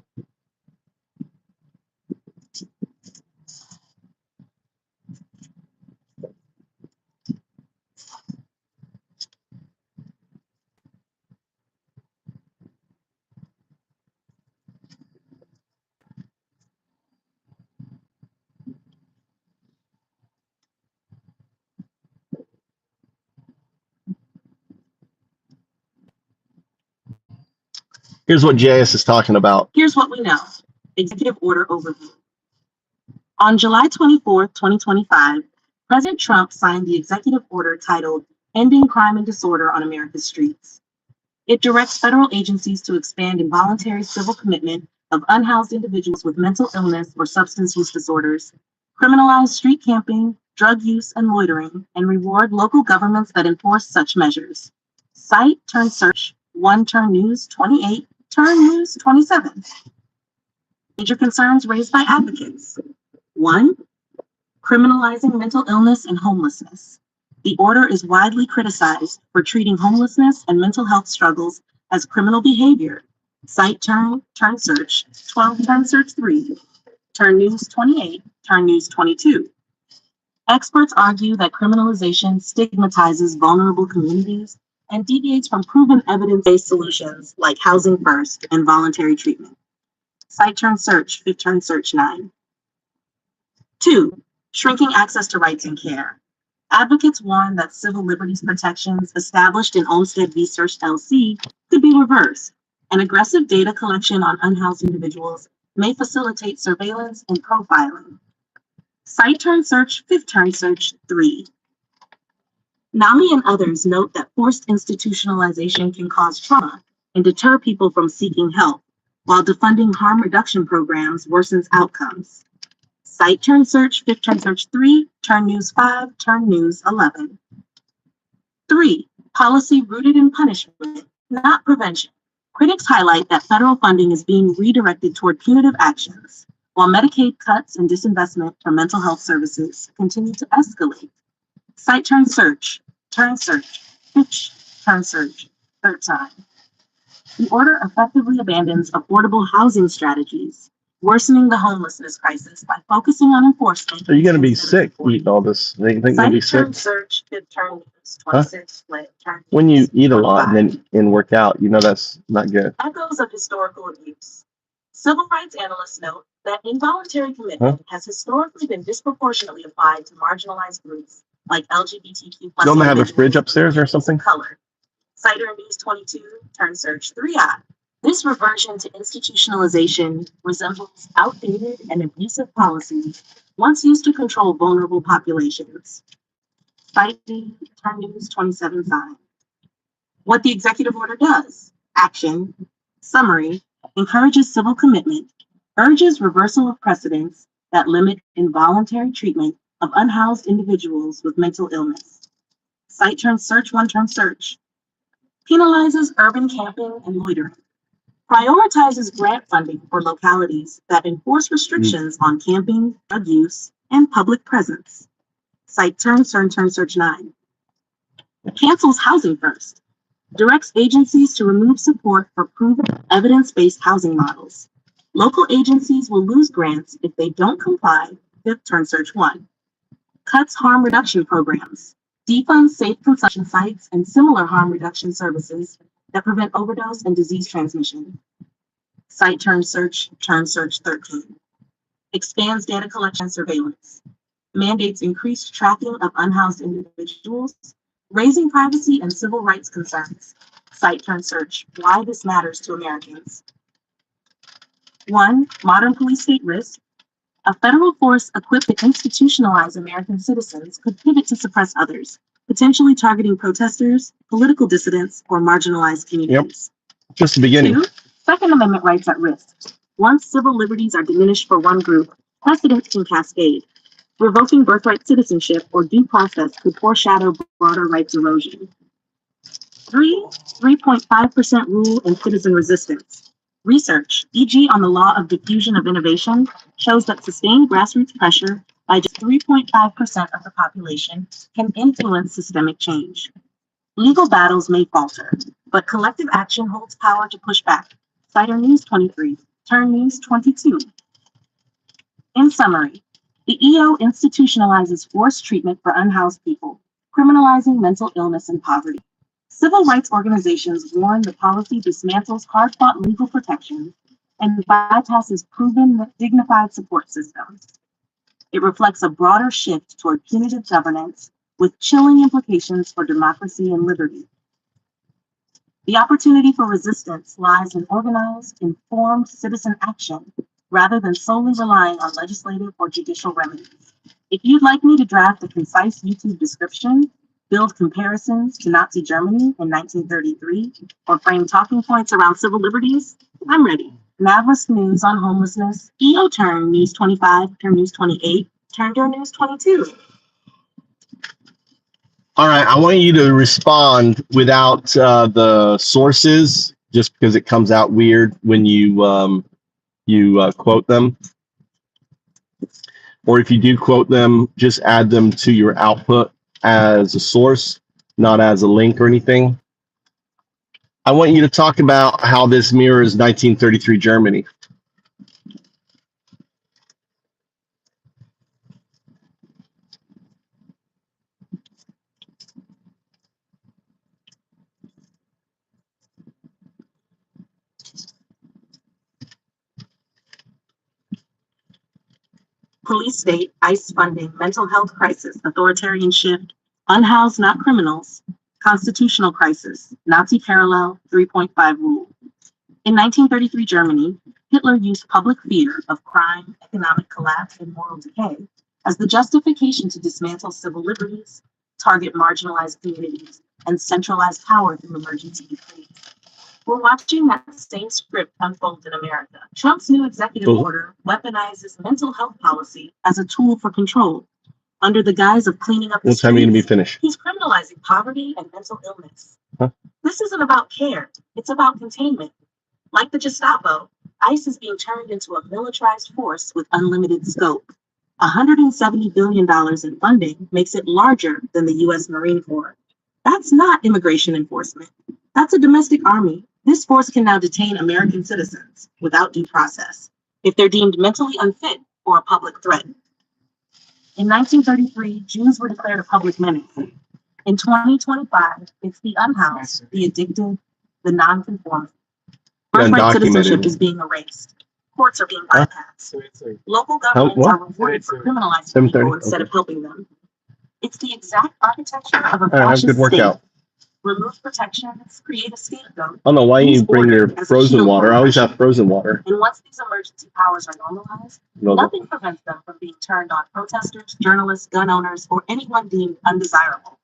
Here's what JS is talking about. Here's what we know. Executive Order Overview. On July 24th, 2025, President Trump signed the executive order titled Ending Crime and Disorder on America's Streets. It directs federal agencies to expand involuntary civil commitment of unhoused individuals with mental illness or substance use disorders, criminalize street camping, drug use, and loitering, and reward local governments that enforce such measures. Cite, turn search, 1 turn news 28, turn news 27. Major concerns raised by advocates. 1, criminalizing mental illness and homelessness. The order is widely criticized for treating homelessness and mental health struggles as criminal behavior. Cite turn search, 12 turn search 3, turn news 28, turn news 22. Experts argue that criminalization stigmatizes vulnerable communities and deviates from proven evidence-based solutions like housing first and voluntary treatment. Cite turn search, 5 turn search 9. 2, shrinking access to rights and care. Advocates warn that civil liberties protections established in Olmstead v. Search LC could be reversed, and aggressive data collection on unhoused individuals may facilitate surveillance and profiling. Cite turn search, 5 turn search 3. NAMI and others note that forced institutionalization can cause trauma and deter people from seeking help, while defunding harm reduction programs worsens outcomes. Cite turn search, 5 turn search 3, turn news 5, turn news 11. 3, policy rooted in punishment, not prevention. Critics highlight that federal funding is being redirected toward punitive actions, while Medicaid cuts and disinvestment for mental health services continue to escalate. Cite turn search, 5 turn search, 3rd time. The order effectively abandons affordable housing strategies, worsening the homelessness crisis by focusing on enforcement. Are you going to be sick eating all this? You think you'll be sick? Search, 5th turn news, 26, split, turn When you eat a 25. lot and work out, you know that's not good. Echoes of historical abuse. Civil rights analysts note that involuntary commitment has historically been disproportionately applied to marginalized groups like LGBTQ+. Don't they have a fridge upstairs or something? Color. Cider News 22, turn search 3I. This reversion to institutionalization resembles outdated and abusive policies once used to control vulnerable populations. Cite turn news 27 sign. What the executive order does. Action. Summary. Encourages civil commitment. Urges reversal of precedents that limit involuntary treatment of unhoused individuals with mental illness. Cite turn search, 1 turn search. Penalizes urban camping and loitering. Prioritizes grant funding for localities that enforce restrictions on camping, drug use, and public presence. Cite turn search 9. Cancels housing first. Directs agencies to remove support for proven evidence-based housing models. Local agencies will lose grants if they don't comply. 5th turn search 1. Cuts harm reduction programs. Defunds safe consumption sites and similar harm reduction services that prevent overdose and disease transmission. Cite turn search 13. Expands data collection and surveillance. Mandates increased tracking of unhoused individuals, raising privacy and civil rights concerns. cite turned search why this matters to Americans. 1. Modern police state risk. A federal force equipped to institutionalize American citizens could pivot to suppress others, potentially targeting protesters, political dissidents, or marginalized communities. Yep. Just the beginning. 2. Second Amendment rights at risk. Once civil liberties are diminished for one group, precedents can cascade. Revoking birthright citizenship or due process could foreshadow broader rights erosion. 3. 3.5% rule and citizen resistance. Research, e.g. on the law of diffusion of innovation, shows that sustained grassroots pressure by just 3.5% of the population can influence systemic change. Legal battles may falter, but collective action holds power to push back. Cider News 23, Turn News 22. In summary, the EO institutionalizes forced treatment for unhoused people, criminalizing mental illness and poverty. Civil rights organizations warn the policy dismantles hard-fought legal protections and bypasses proven dignified support systems. It reflects a broader shift toward punitive governance with chilling implications for democracy and liberty. The opportunity for resistance lies in organized, informed citizen action rather than solely relying on legislative or judicial remedies. If you'd like me to draft a concise YouTube description, build comparisons to Nazi Germany in 1933, or frame talking points around civil liberties, I'm ready. Maverick News on homelessness, EO Turn News 25, Turn News 28, Turn News 22. All right, I want you to respond without the sources, just because it comes out weird when you quote them. Or if you do quote them, just add them to your output as a source, not as a link or anything. I want you to talk about how this mirrors 1933 Germany. Police state, ICE funding, mental health crisis, authoritarian shift, unhoused not criminals, constitutional crisis, Nazi parallel, 3.5 rule. In 1933 Germany, Hitler used public fear of crime, economic collapse, and moral decay as the justification to dismantle civil liberties, target marginalized communities, and centralize power through emergency decrees. We're watching that same script unfold in America. Trump's new executive order weaponizes mental health policy as a tool for control. Under the guise of cleaning up the What time are you going to be finished? He's criminalizing poverty and mental illness. This isn't about care. It's about containment. Like the Gestapo, ICE is being turned into a militarized force with unlimited scope. $170 billion in funding makes it larger than the U.S. Marine Corps. That's not immigration enforcement. That's a domestic army. This force can now detain American citizens without due process if they're deemed mentally unfit or a public threat. In 1933, Jews were declared a public menace. In 2025, it's the unhoused, the addicted, the non-conforming. Birthright citizenship is being erased. Courts are being bypassed. Local governments are rewarded for criminalizing people instead of helping them. It's the exact architecture of a fascist state. Remove protections, create a scapegoat. I don't know why you bring your frozen water. I always have frozen water. And once these emergency powers are normalized, nothing prevents them from being turned on protesters, journalists, gun owners, or anyone deemed undesirable.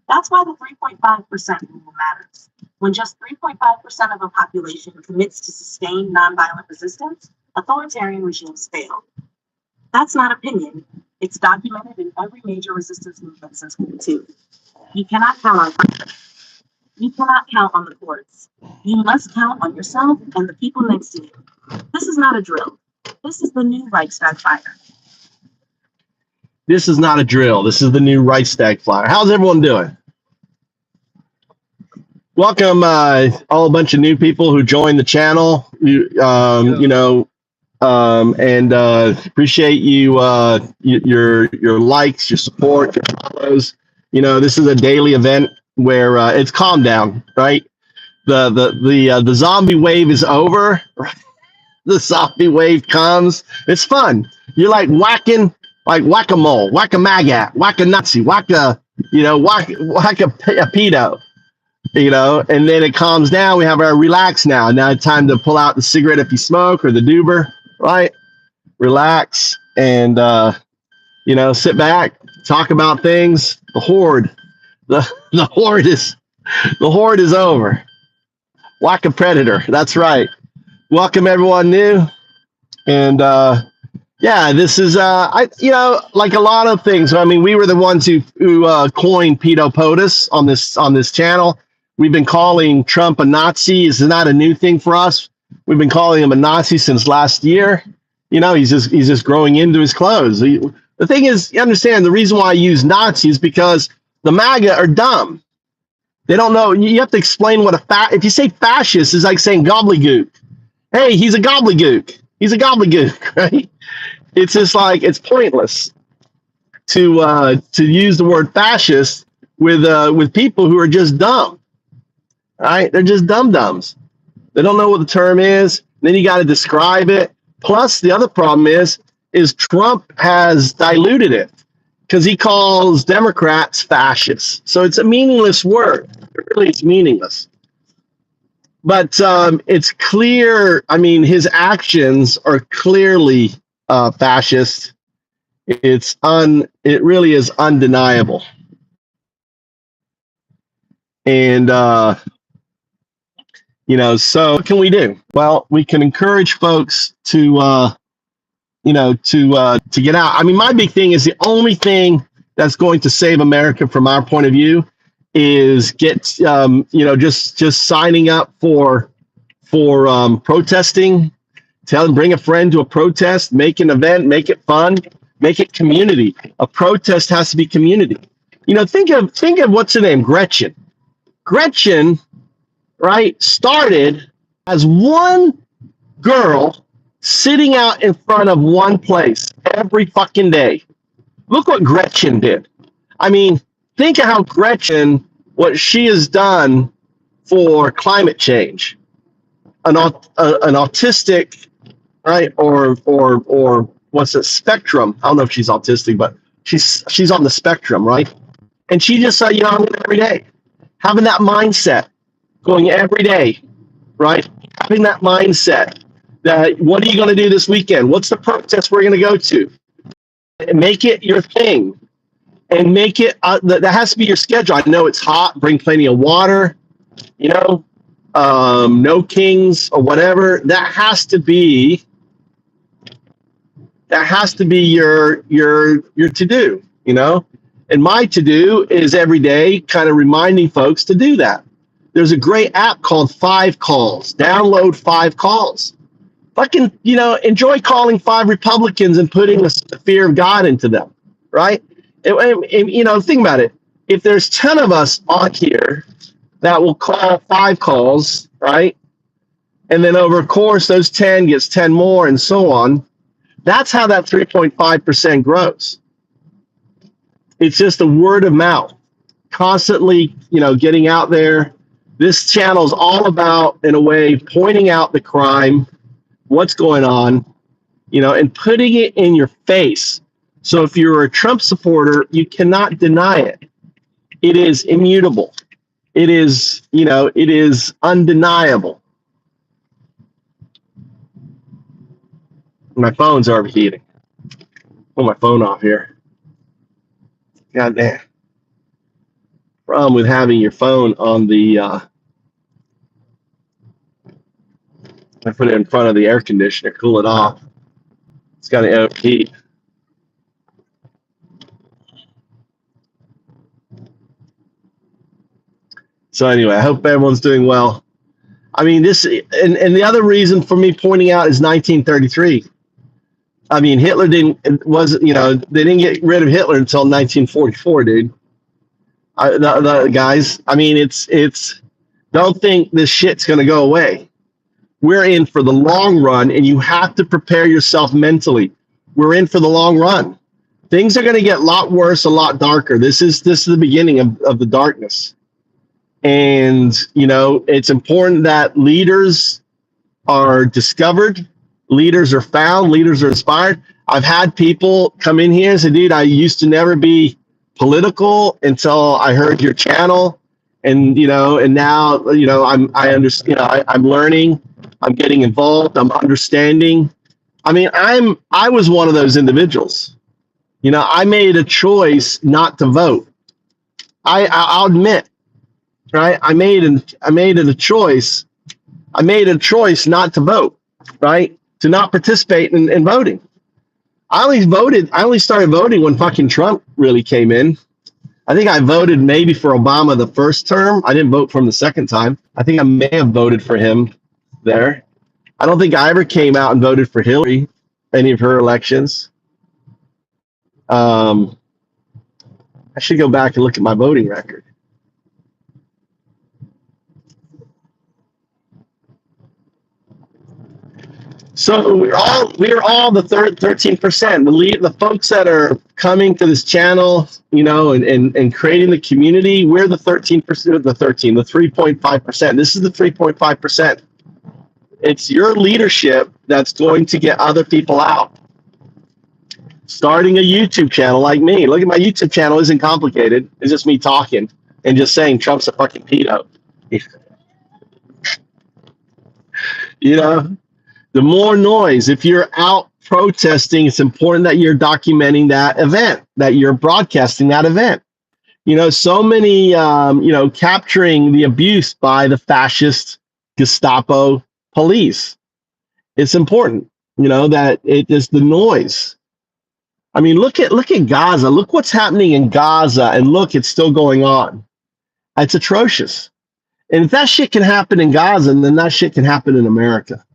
That's why the 3.5% rule matters. When just 3.5% of a population commits to sustained nonviolent resistance, authoritarian regimes fail. That's not opinion. It's documented in every major resistance movement since World War II. You cannot count on the courts. You must count on yourself and the people next to you. This is not a drill. This is the new Reichstag fire. This is not a drill. This is the new Reichstag flyer. How's everyone doing? Welcome, all a bunch of new people who joined the channel. And appreciate you, your likes, your support, your follows. This is a daily event where it's calm down, right? The zombie wave is over. The zombie wave comes. It's fun. You're like whacking, like whack-a-mole, whack-a-maggot, whack-a-Nazi, whack a pedo. and then it calms down. We have our relax now. Now it's time to pull out the cigarette if you smoke or the doober, right? Relax and, sit back, talk about things. The horde is over. Whack a predator. That's right. Welcome everyone new. And, this is, like a lot of things. I mean, we were the ones who coined pedo POTUS on this channel. We've been calling Trump a Nazi. This is not a new thing for us. We've been calling him a Nazi since last year. He's just growing into his clothes. The thing is, you understand, the reason why I use Nazi is because the MAGA are dumb. They don't know. You have to explain what if you say fascist, it's like saying gobbledygook. Hey, he's a gobbledygook. He's a gobbledygook, right? It's just like, it's pointless to use the word fascist with people who are just dumb. All right, they're just dum-dums. They don't know what the term is. Then you got to describe it. Plus, the other problem is Trump has diluted it because he calls Democrats fascists. So it's a meaningless word. It really is meaningless. But it's clear. I mean, his actions are clearly fascist. It really is undeniable. And so what can we do? Well, we can encourage folks to get out. I mean, my big thing is the only thing that's going to save America from our point of view is get just signing up for protesting. Bring a friend to a protest, make an event, make it fun, make it community. A protest has to be community. Think of what's her name, Gretchen. Gretchen, right, started as one girl sitting out in front of one place every fucking day. Look what Gretchen did. I mean, think of how what she has done for climate change. An autistic, right, or what's it, spectrum. I don't know if she's autistic, but she's on the spectrum, right? And she just I'm going every day, having that mindset, going every day, right? Having that mindset that what are you going to do this weekend? What's the protest we're going to go to? Make it your thing, and make it that has to be your schedule. I know it's hot. Bring plenty of water. No kings or whatever. That has to be your to-do, And my to-do is every day kind of reminding folks to do that. There's a great app called 5 Calls. Download 5 Calls. Fucking, enjoy calling 5 Republicans and putting the fear of God into them, right? And think about it. If there's 10 of us on here that will call 5 calls, right? And then over a course, those 10 gets 10 more and so on. That's how that 3.5% grows. It's just a word of mouth, constantly, getting out there. This channel is all about, in a way, pointing out the crime, what's going on, and putting it in your face. So if you're a Trump supporter, you cannot deny it. It is immutable. It is, it is undeniable. My phone's overheating. Put my phone off here. God damn. Problem with having your phone on the, I put it in front of the air conditioner, cool it off. It's got to overheat. So anyway, I hope everyone's doing well. I mean, this, and the other reason for me pointing out is 1933. I mean, Hitler they didn't get rid of Hitler until 1944, dude. The guys, I mean, it's, don't think this shit's going to go away. We're in for the long run, and you have to prepare yourself mentally. We're in for the long run. Things are going to get a lot worse, a lot darker. This is the beginning of the darkness. And, it's important that leaders are discovered, leaders are found, leaders are inspired. I've had people come in here and say, dude, I used to never be political until I heard your channel. And and now I understand. I'm learning. I'm getting involved. I'm understanding. I mean, I was one of those individuals. I made a choice not to vote. I'll admit, right? I made it a choice. I made a choice not to vote, right? To not participate in voting. I only started voting when fucking Trump really came in. I think I voted maybe for Obama the first term. I didn't vote for him the second time. I think I may have voted for him there. I don't think I ever came out and voted for Hillary, any of her elections. I should go back and look at my voting record. So we're all the 13%. The folks that are coming to this channel, and creating the community, we're the 13%, the 3.5%. This is the 3.5%. It's your leadership that's going to get other people out. Starting a YouTube channel like me. Look at my YouTube channel, isn't complicated. It's just me talking and just saying Trump's a fucking pedo. The more noise. If you're out protesting, it's important that you're documenting that event, that you're broadcasting that event. So many, capturing the abuse by the fascist Gestapo police. It's important, that it is the noise. I mean, look at Gaza. Look what's happening in Gaza, and look, it's still going on. It's atrocious. And if that shit can happen in Gaza, then that shit can happen in America.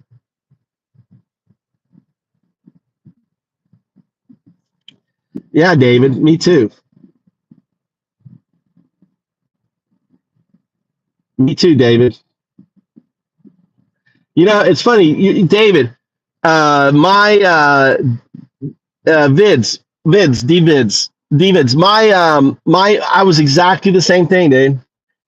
Yeah, David, me too. Me too, David. It's funny, David, my vids, I was exactly the same thing, dude.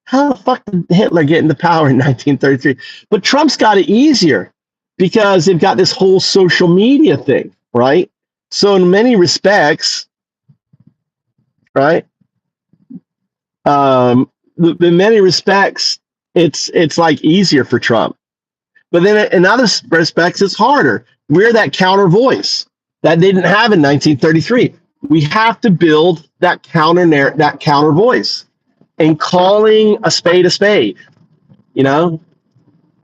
How the fuck did Hitler get into power in 1933? But Trump's got it easier because they've got this whole social media thing, right? So in many respects, right? In many respects, it's like easier for Trump. But then in other respects, it's harder. We're that counter voice that they didn't have in 1933. We have to build that counter voice, and calling a spade,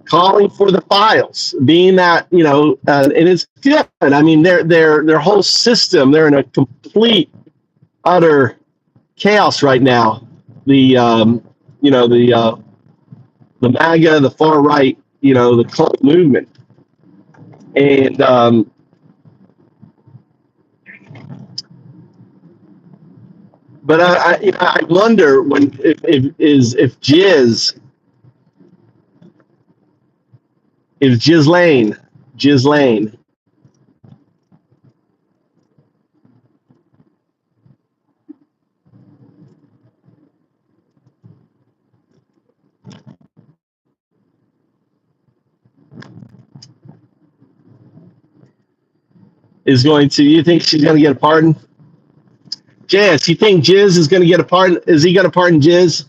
calling for the files, being that, and it's good. I mean, their whole system, they're in a complete, utter chaos right now. The MAGA, the far right, the cult movement. And but I wonder if Ghislaine is going to, you think she's going to get a pardon? Jazz, you think Jizz is going to get a pardon? Is he going to pardon Jizz?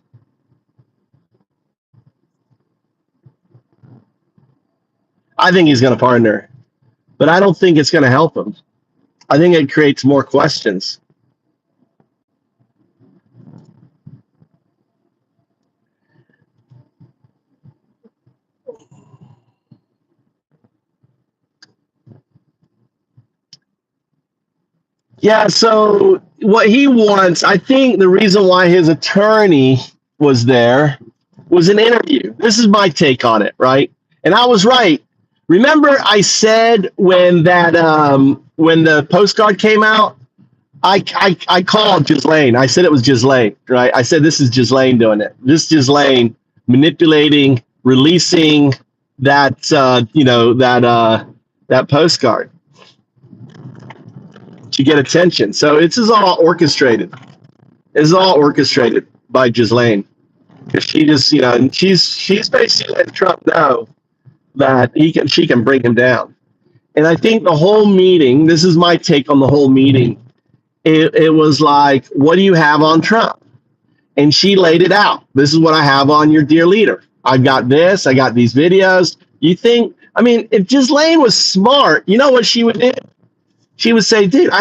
I think he's going to pardon her, but I don't think it's going to help him. I think it creates more questions. Yeah, so what he wants, I think the reason why his attorney was there was an interview. This is my take on it, right? And I was right. Remember I said when the postcard came out, I called Ghislaine. I said it was Ghislaine, right? I said this is Ghislaine doing it. This is Ghislaine manipulating, releasing that that postcard to get attention. So this is all orchestrated. This is all orchestrated by Ghislaine, because she just, and she's basically letting Trump know that she can bring him down. And I think the whole meeting, this is my take on the whole meeting, it was like, what do you have on Trump? And she laid it out. This is what I have on your dear leader. I've got this. I got these videos. You think, I mean, if Ghislaine was smart, you know what she would do? She would say, dude,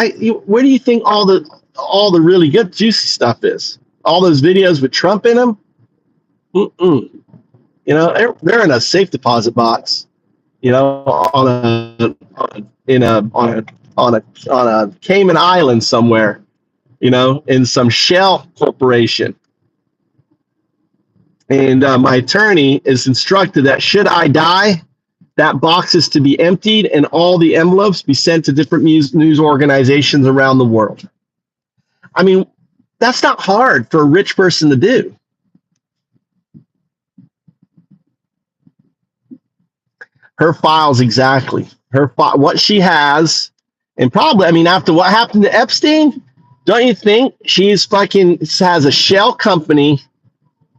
where do you think all the really good juicy stuff is? All those videos with Trump in them? Mm-mm. You know, they're in a safe deposit box, you know, on a Cayman Island somewhere, you know, in some shell corporation. And my attorney is instructed that should I die, that box is to be emptied and all the envelopes be sent to different news organizations around the world. I mean, that's not hard for a rich person to do. Her files, exactly. What she has, and probably, I mean, after what happened to Epstein, don't you think she's has a shell company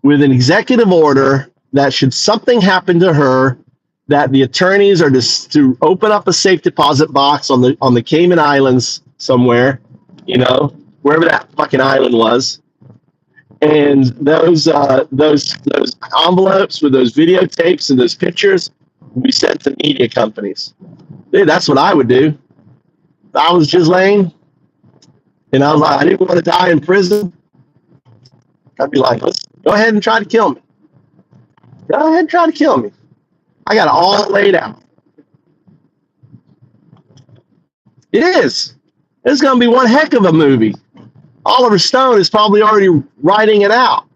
with an executive order that should something happen to her, that the attorneys are to open up a safe deposit box on the Cayman Islands somewhere, you know, wherever that fucking island was, and those envelopes with those videotapes and those pictures will be sent to media companies. Dude, that's what I would do. If I was Ghislaine, and I was like, I didn't want to die in prison, I'd be like, let's go ahead and try to kill me. Go ahead and try to kill me. I got it all laid out. It is. It's going to be one heck of a movie. Oliver Stone is probably already writing it out.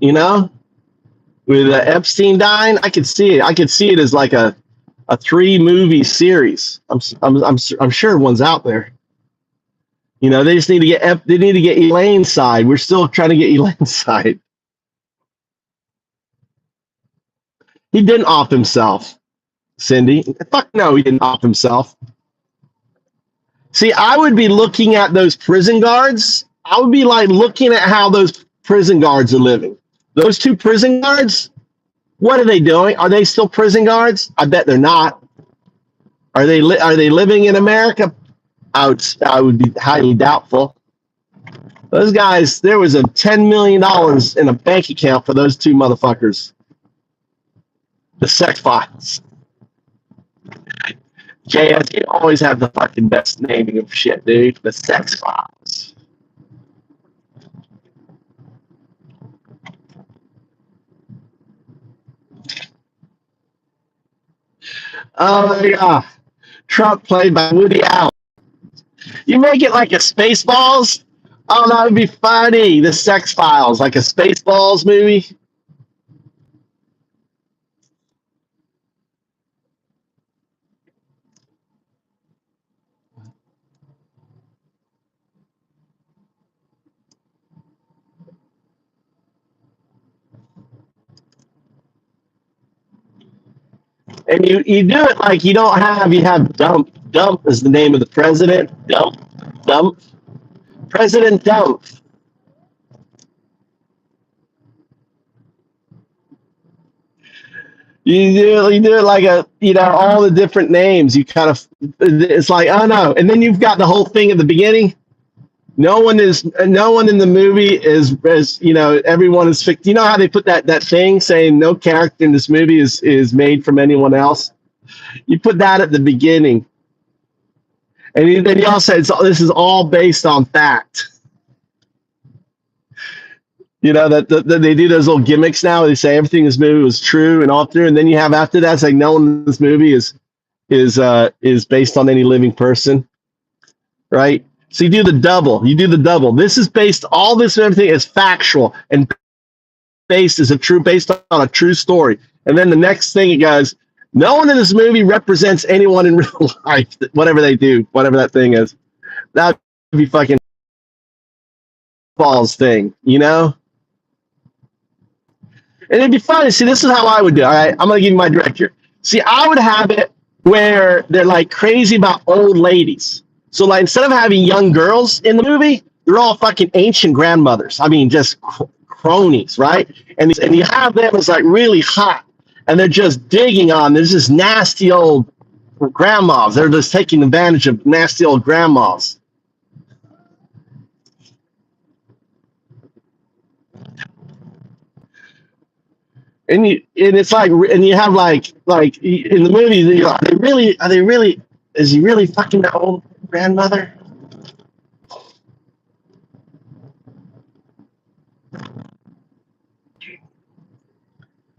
You know, with Epstein dying, I could see it. I could see it as like a 3-movie series. I'm sure one's out there. You know, they just need to get Elaine's side. We're still trying to get Elaine's side. He didn't off himself, Cindy. Fuck no, he didn't off himself. See, I would be looking at those prison guards. I would be like looking at how those prison guards are living. Those 2 prison guards, what are they doing? Are they still prison guards? I bet they're not. Are they living in America? I would be highly doubtful. Those guys, there was a $10 million in a bank account for those 2 motherfuckers. The sex files. JS, you always have the fucking best naming of shit, dude. The sex files. Oh my God. Trump played by Woody Allen. You make it like a Spaceballs? Oh, that would be funny. The Sex Files, like a Spaceballs movie. And you do it like you have Dump. Dump is the name of the president. Dump. President Dump. You do it like all the different names. You kind of, it's like, oh no. And then you've got the whole thing at the beginning. No one in the movie is everyone is fixed. You know how they put that thing saying no character in this movie is made from anyone else? You put that at the beginning. And then you also say this is all based on fact. You know, that they do those little gimmicks now. They say everything in this movie was true and all through. And then you have after that, it's like no one in this movie is based on any living person. Right? So you do the double. This is based, all this and everything is factual and based on a true story. And then the next thing it goes, no one in this movie represents anyone in real life, whatever they do, whatever that thing is. That would be fucking balls thing, you know? And it'd be funny. See, this is how I would do it. All right, I'm going to give you my director. See, I would have it where they're like crazy about old ladies. So like instead of having young girls in the movie, they're all fucking ancient grandmothers. I mean, just cronies, right? And you have them as like really hot, and they're just digging on. There's just nasty old grandmas. They're just taking advantage of nasty old grandmas. and it's like, and you have like in the movie, you know, are they really, is he really fucking that old grandmother?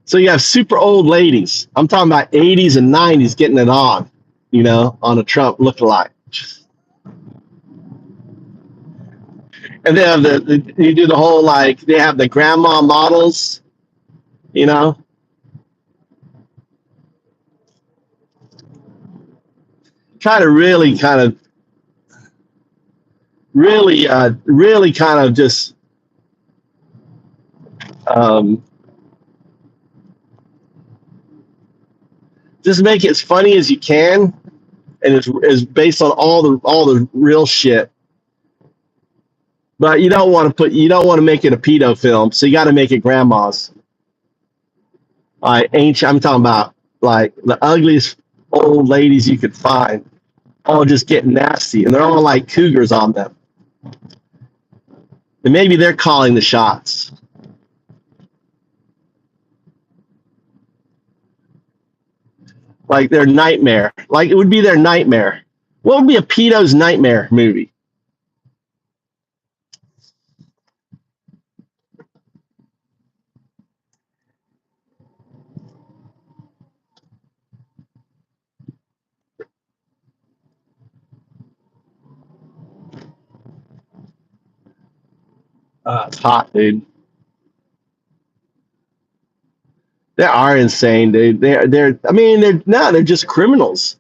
So you have super old ladies. I'm talking about 80s and 90s getting it on, you know, on a Trump lookalike. And they have you do the whole, like, they have the grandma models, you know. Try to really kind of really kind of um, just make it as funny as you can, and it's based on all the real shit. But you don't want to make it a pedo film, so you got to make it grandmas. Ancient. I'm talking about like the ugliest old ladies you could find, all just getting nasty, and they're all like cougars on them. And maybe they're calling the shots. Like their nightmare. Like it would be their nightmare. What would be a pedo's nightmare movie? It's hot, dude. They are insane, dude. They're just criminals.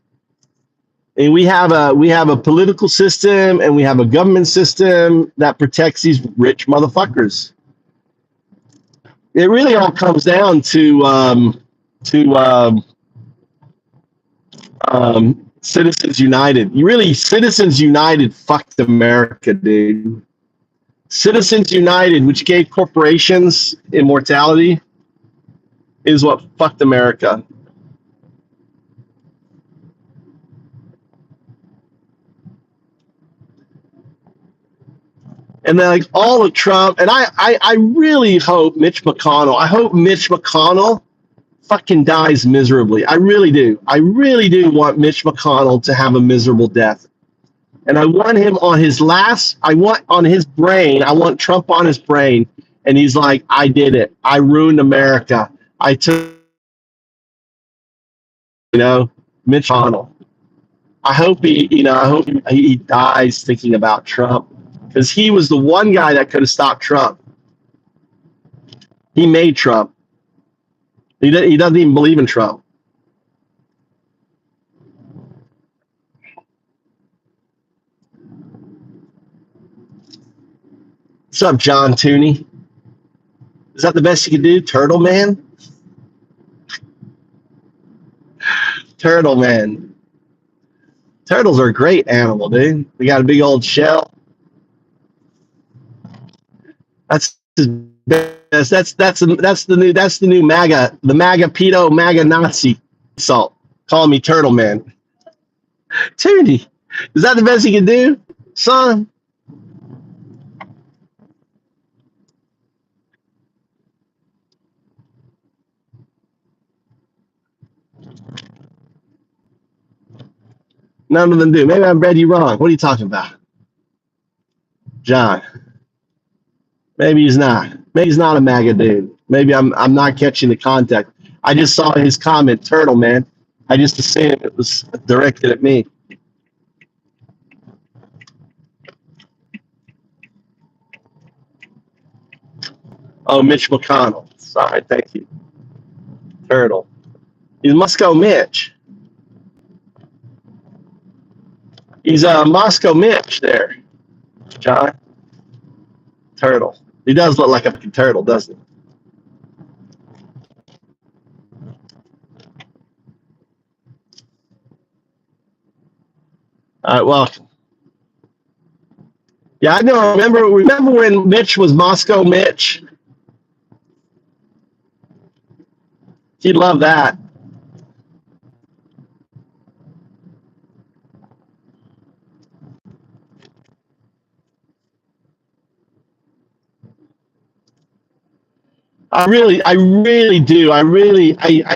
And we have a political system, and we have a government system that protects these rich motherfuckers. It really all comes down to Citizens United. Citizens United fucked America, dude. Citizens United, which gave corporations immortality, is what fucked America. And then, like, all of Trump, and I really hope Mitch McConnell fucking dies miserably. I really do. I really do want Mitch McConnell to have a miserable death. And I want him on his brain. I want Trump on his brain. And he's like, I did it. I ruined America. I took, Mitch McConnell. I hope he dies thinking about Trump, because he was the one guy that could have stopped Trump. He made Trump. He doesn't even believe in Trump. What's up, John Tooney? Is that the best you can do, Turtle Man? Turtle Man. Turtles are a great animal, dude. They got a big old shell. That's his best. That's the new MAGA, the MAGA pedo, MAGA Nazi assault. Call me Turtle Man. Tooney, is that the best you can do, son? None of them do. Maybe I read you wrong. What are you talking about, John? Maybe he's not. Maybe he's not a MAGA dude. Maybe I'm not catching the context. I just saw his comment, Turtle Man. I just assumed it was directed at me. Oh, Mitch McConnell. Sorry, thank you. Turtle. He's Moscow Mitch. He's Moscow Mitch there, John. Turtle. He does look like a turtle, doesn't he? All right, well. Yeah, I know. Remember when Mitch was Moscow Mitch? He'd love that. I really do. I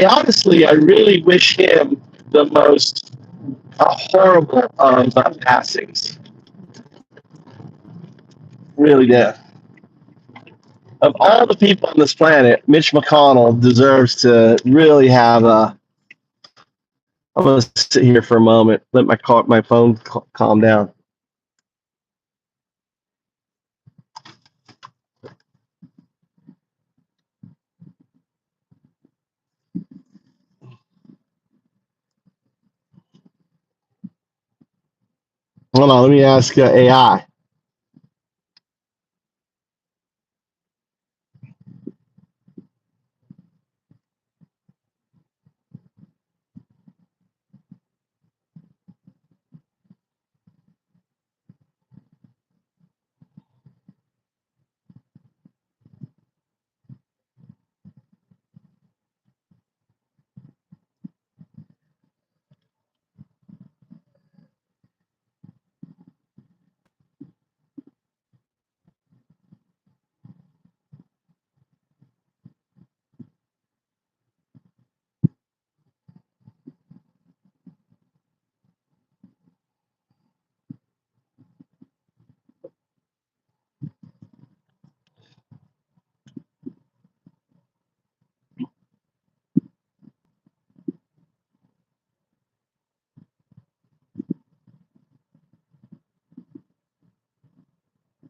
honestly, I really wish him the most horrible of passings. Really do. Of all the people on this planet, Mitch McConnell deserves to really have a. I'm going to sit here for a moment, let my phone calm down. Hold on, let me ask AI.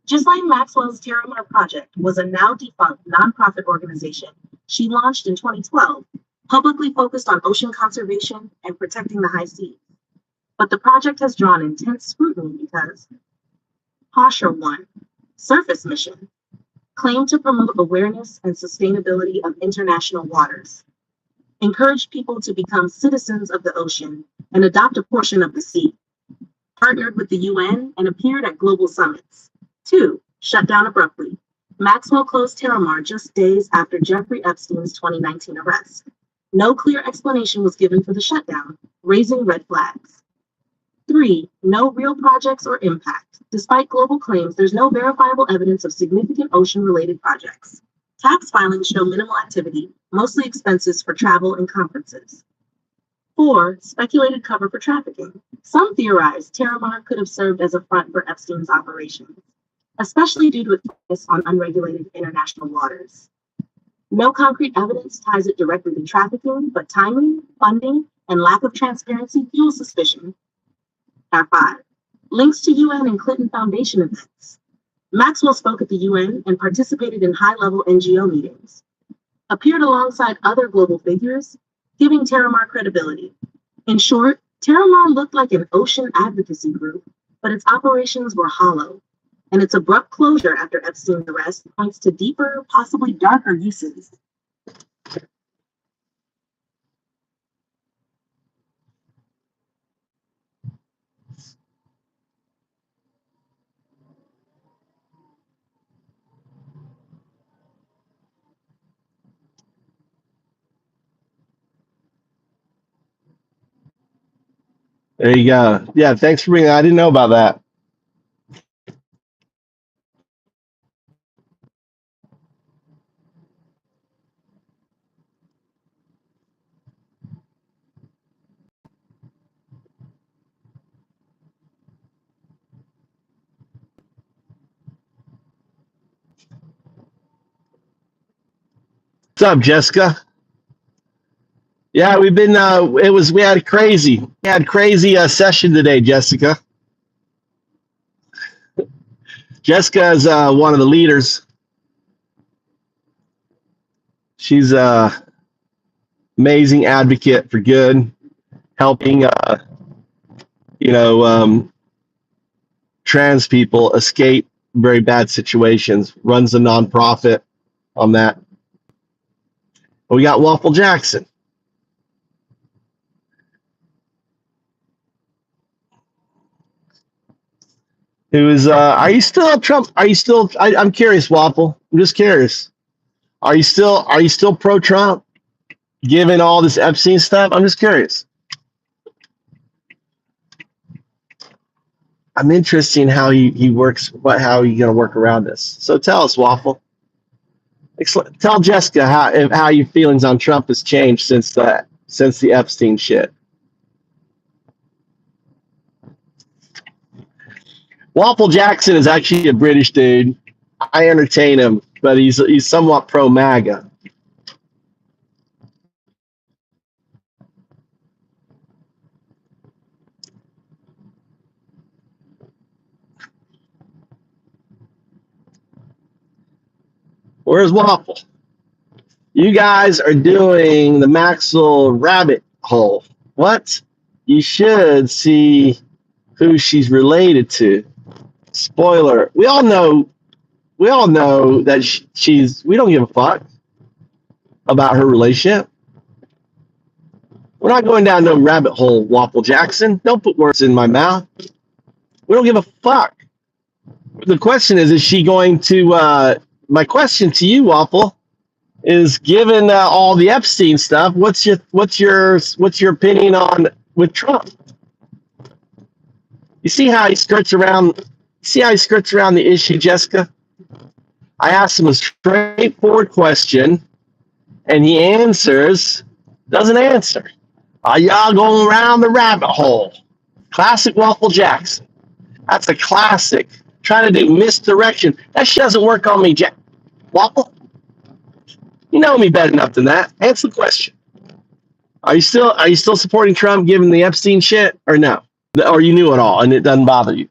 Ghislaine Maxwell's TerraMar project was a now defunct nonprofit organization she launched in 2012, publicly focused on ocean conservation and protecting the high seas. But the project has drawn intense scrutiny because Posher 1, Surface Mission, claimed to promote awareness and sustainability of international waters, encouraged people to become citizens of the ocean and adopt a portion of the sea, partnered with the UN and appeared at global summits. 2, shut down abruptly. Maxwell closed TerraMar just days after Jeffrey Epstein's 2019 arrest. No clear explanation was given for the shutdown, raising red flags. 3, no real projects or impact. Despite global claims, there's no verifiable evidence of significant ocean-related projects. Tax filings show minimal activity, mostly expenses for travel and conferences. 4, speculated cover for trafficking. Some theorize TerraMar could have served as a front for Epstein's operations, especially due to its focus on unregulated international waters. No concrete evidence ties it directly to trafficking, but timing, funding, and lack of transparency fuel suspicion. 5, links to UN and Clinton Foundation events. Maxwell spoke at the UN and participated in high-level NGO meetings, appeared alongside other global figures, giving TerraMar credibility. In short, TerraMar looked like an ocean advocacy group, but its operations were hollow, and its abrupt closure after Epstein's arrest points to deeper, possibly darker uses. There you go. Yeah, thanks for bringing that. I didn't know about that. What's up, Jessica? Yeah, we've been. We had a crazy session today, Jessica. Jessica is one of the leaders. She's a amazing advocate for good, helping trans people escape very bad situations. Runs a nonprofit on that. We got Waffle Jackson, who is. Are you still Trump? Are you still? I'm curious, Waffle. I'm just curious. Are you still pro Trump? Given all this Epstein stuff, I'm just curious. I'm interested in how he works. How are you going to work around this? So tell us, Waffle. Tell Jessica how your feelings on Trump has changed since the Epstein shit. Waffle Jackson is actually a British dude. I entertain him, but he's somewhat pro MAGA. Where's Waffle? You guys are doing the Maxwell rabbit hole. What? You should see who she's related to. Spoiler. We all know that she's. We don't give a fuck about her relationship. We're not going down no rabbit hole, Waffle Jackson. Don't put words in my mouth. We don't give a fuck. The question is she going to? My question to you, Waffle, is given all the Epstein stuff. What's your opinion on with Trump? You see how he skirts around? See how he skirts around the issue, Jessica? I asked him a straightforward question, and he doesn't answer. Are y'all going around the rabbit hole? Classic Waffle Jackson. That's a classic. Trying to do misdirection. That shit doesn't work on me, Waffle. You know me better enough than that. Answer the question. Are you still supporting Trump given the Epstein shit, or no? Or you knew it all and it doesn't bother you?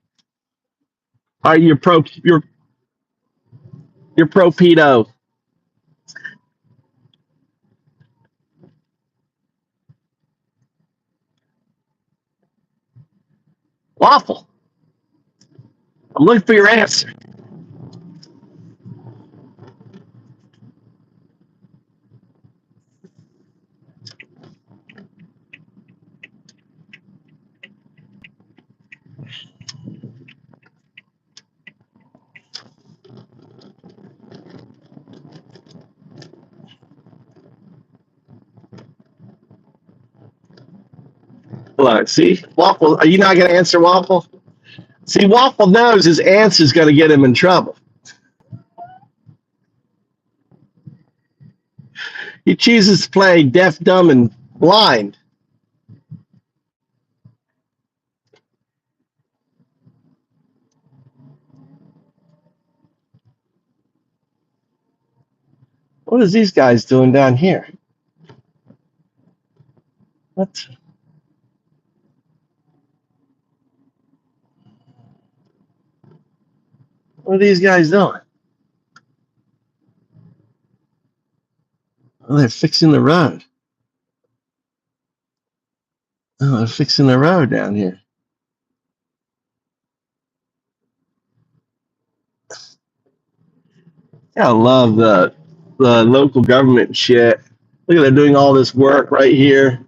Are you pro pedo? Waffle. I'm looking for your answer. Look, see, Waffle, are you not going to answer Waffle? See, Waffle knows his answer is going to get him in trouble. He chooses to play deaf, dumb, and blind. What is these guys doing down here? What? What are these guys doing? Oh, they're fixing the road. Oh, they're fixing the road down here. I love the local government shit. Look at they're doing all this work right here.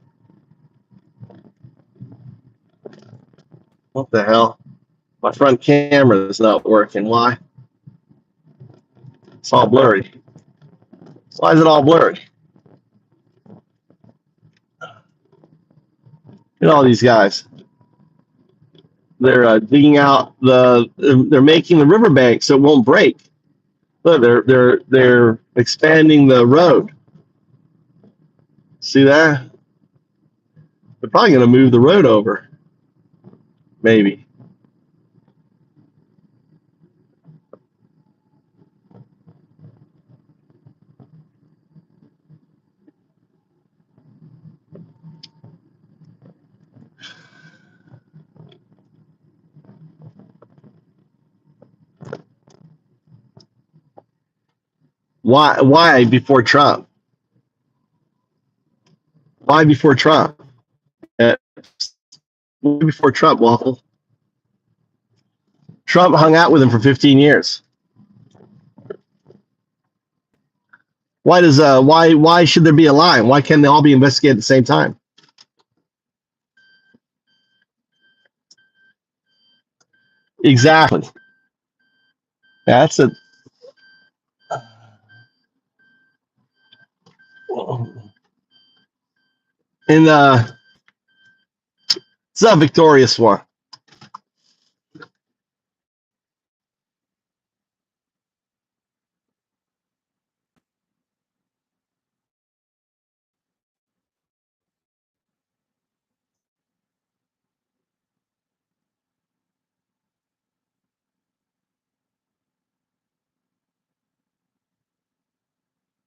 What the hell? My front camera is not working. Why? It's all blurry. Why is it all blurry? Look at all these guys. They're digging out they're making the riverbank so it won't break. Look, they're expanding the road. See that? They're probably going to move the road over. Maybe. Why before Trump? Why before Trump? Before Trump, Waffle. Trump hung out with him for 15 years. Why should there be a line? Why can't they all be investigated at the same time? Exactly. That's a in it's a victorious one.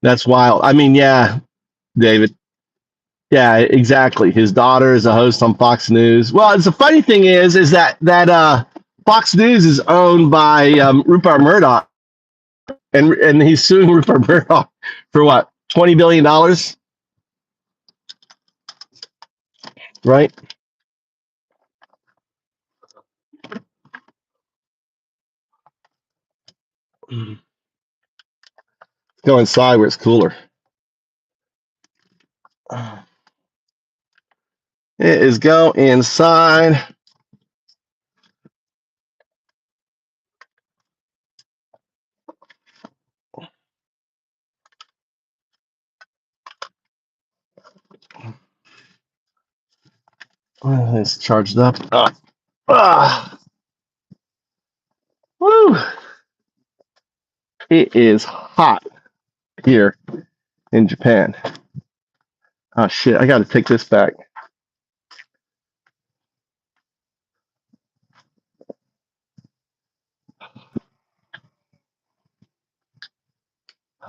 That's wild. I mean, yeah, David. Yeah, exactly. His daughter is a host on Fox News. Well, it's the funny thing is that Fox News is owned by Rupert Murdoch, and he's suing Rupert Murdoch for what, $20 billion, right? Go inside where it's cooler. It is go inside. Oh, it's charged up. Woo! It is hot here in Japan. Oh shit! I got to take this back.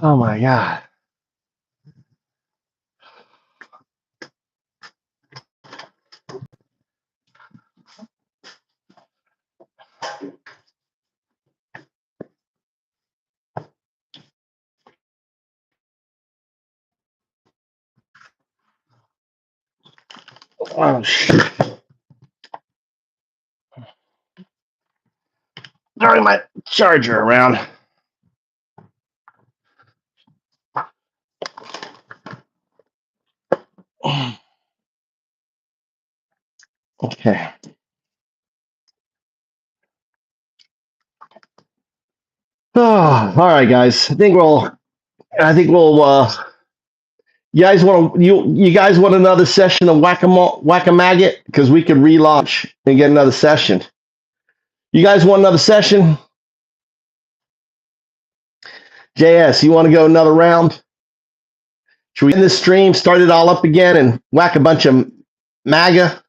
Oh my god! Oh shit! Throwing my charger around. Okay. Oh, all right, guys. I think we'll. You guys want you guys want another session of whack-a-maggot, because we could relaunch and get another session. You guys want another session? JS, you want to go another round? Should we end this stream, start it all up again, and whack a bunch of MAGA?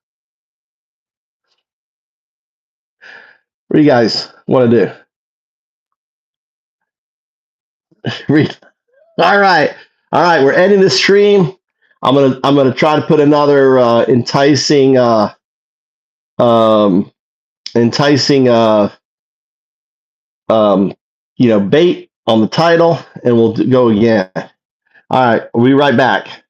What do you guys want to do? All right. We're ending the stream. I'm gonna try to put another enticing bait on the title, and we'll go again. All right. We'll be right back.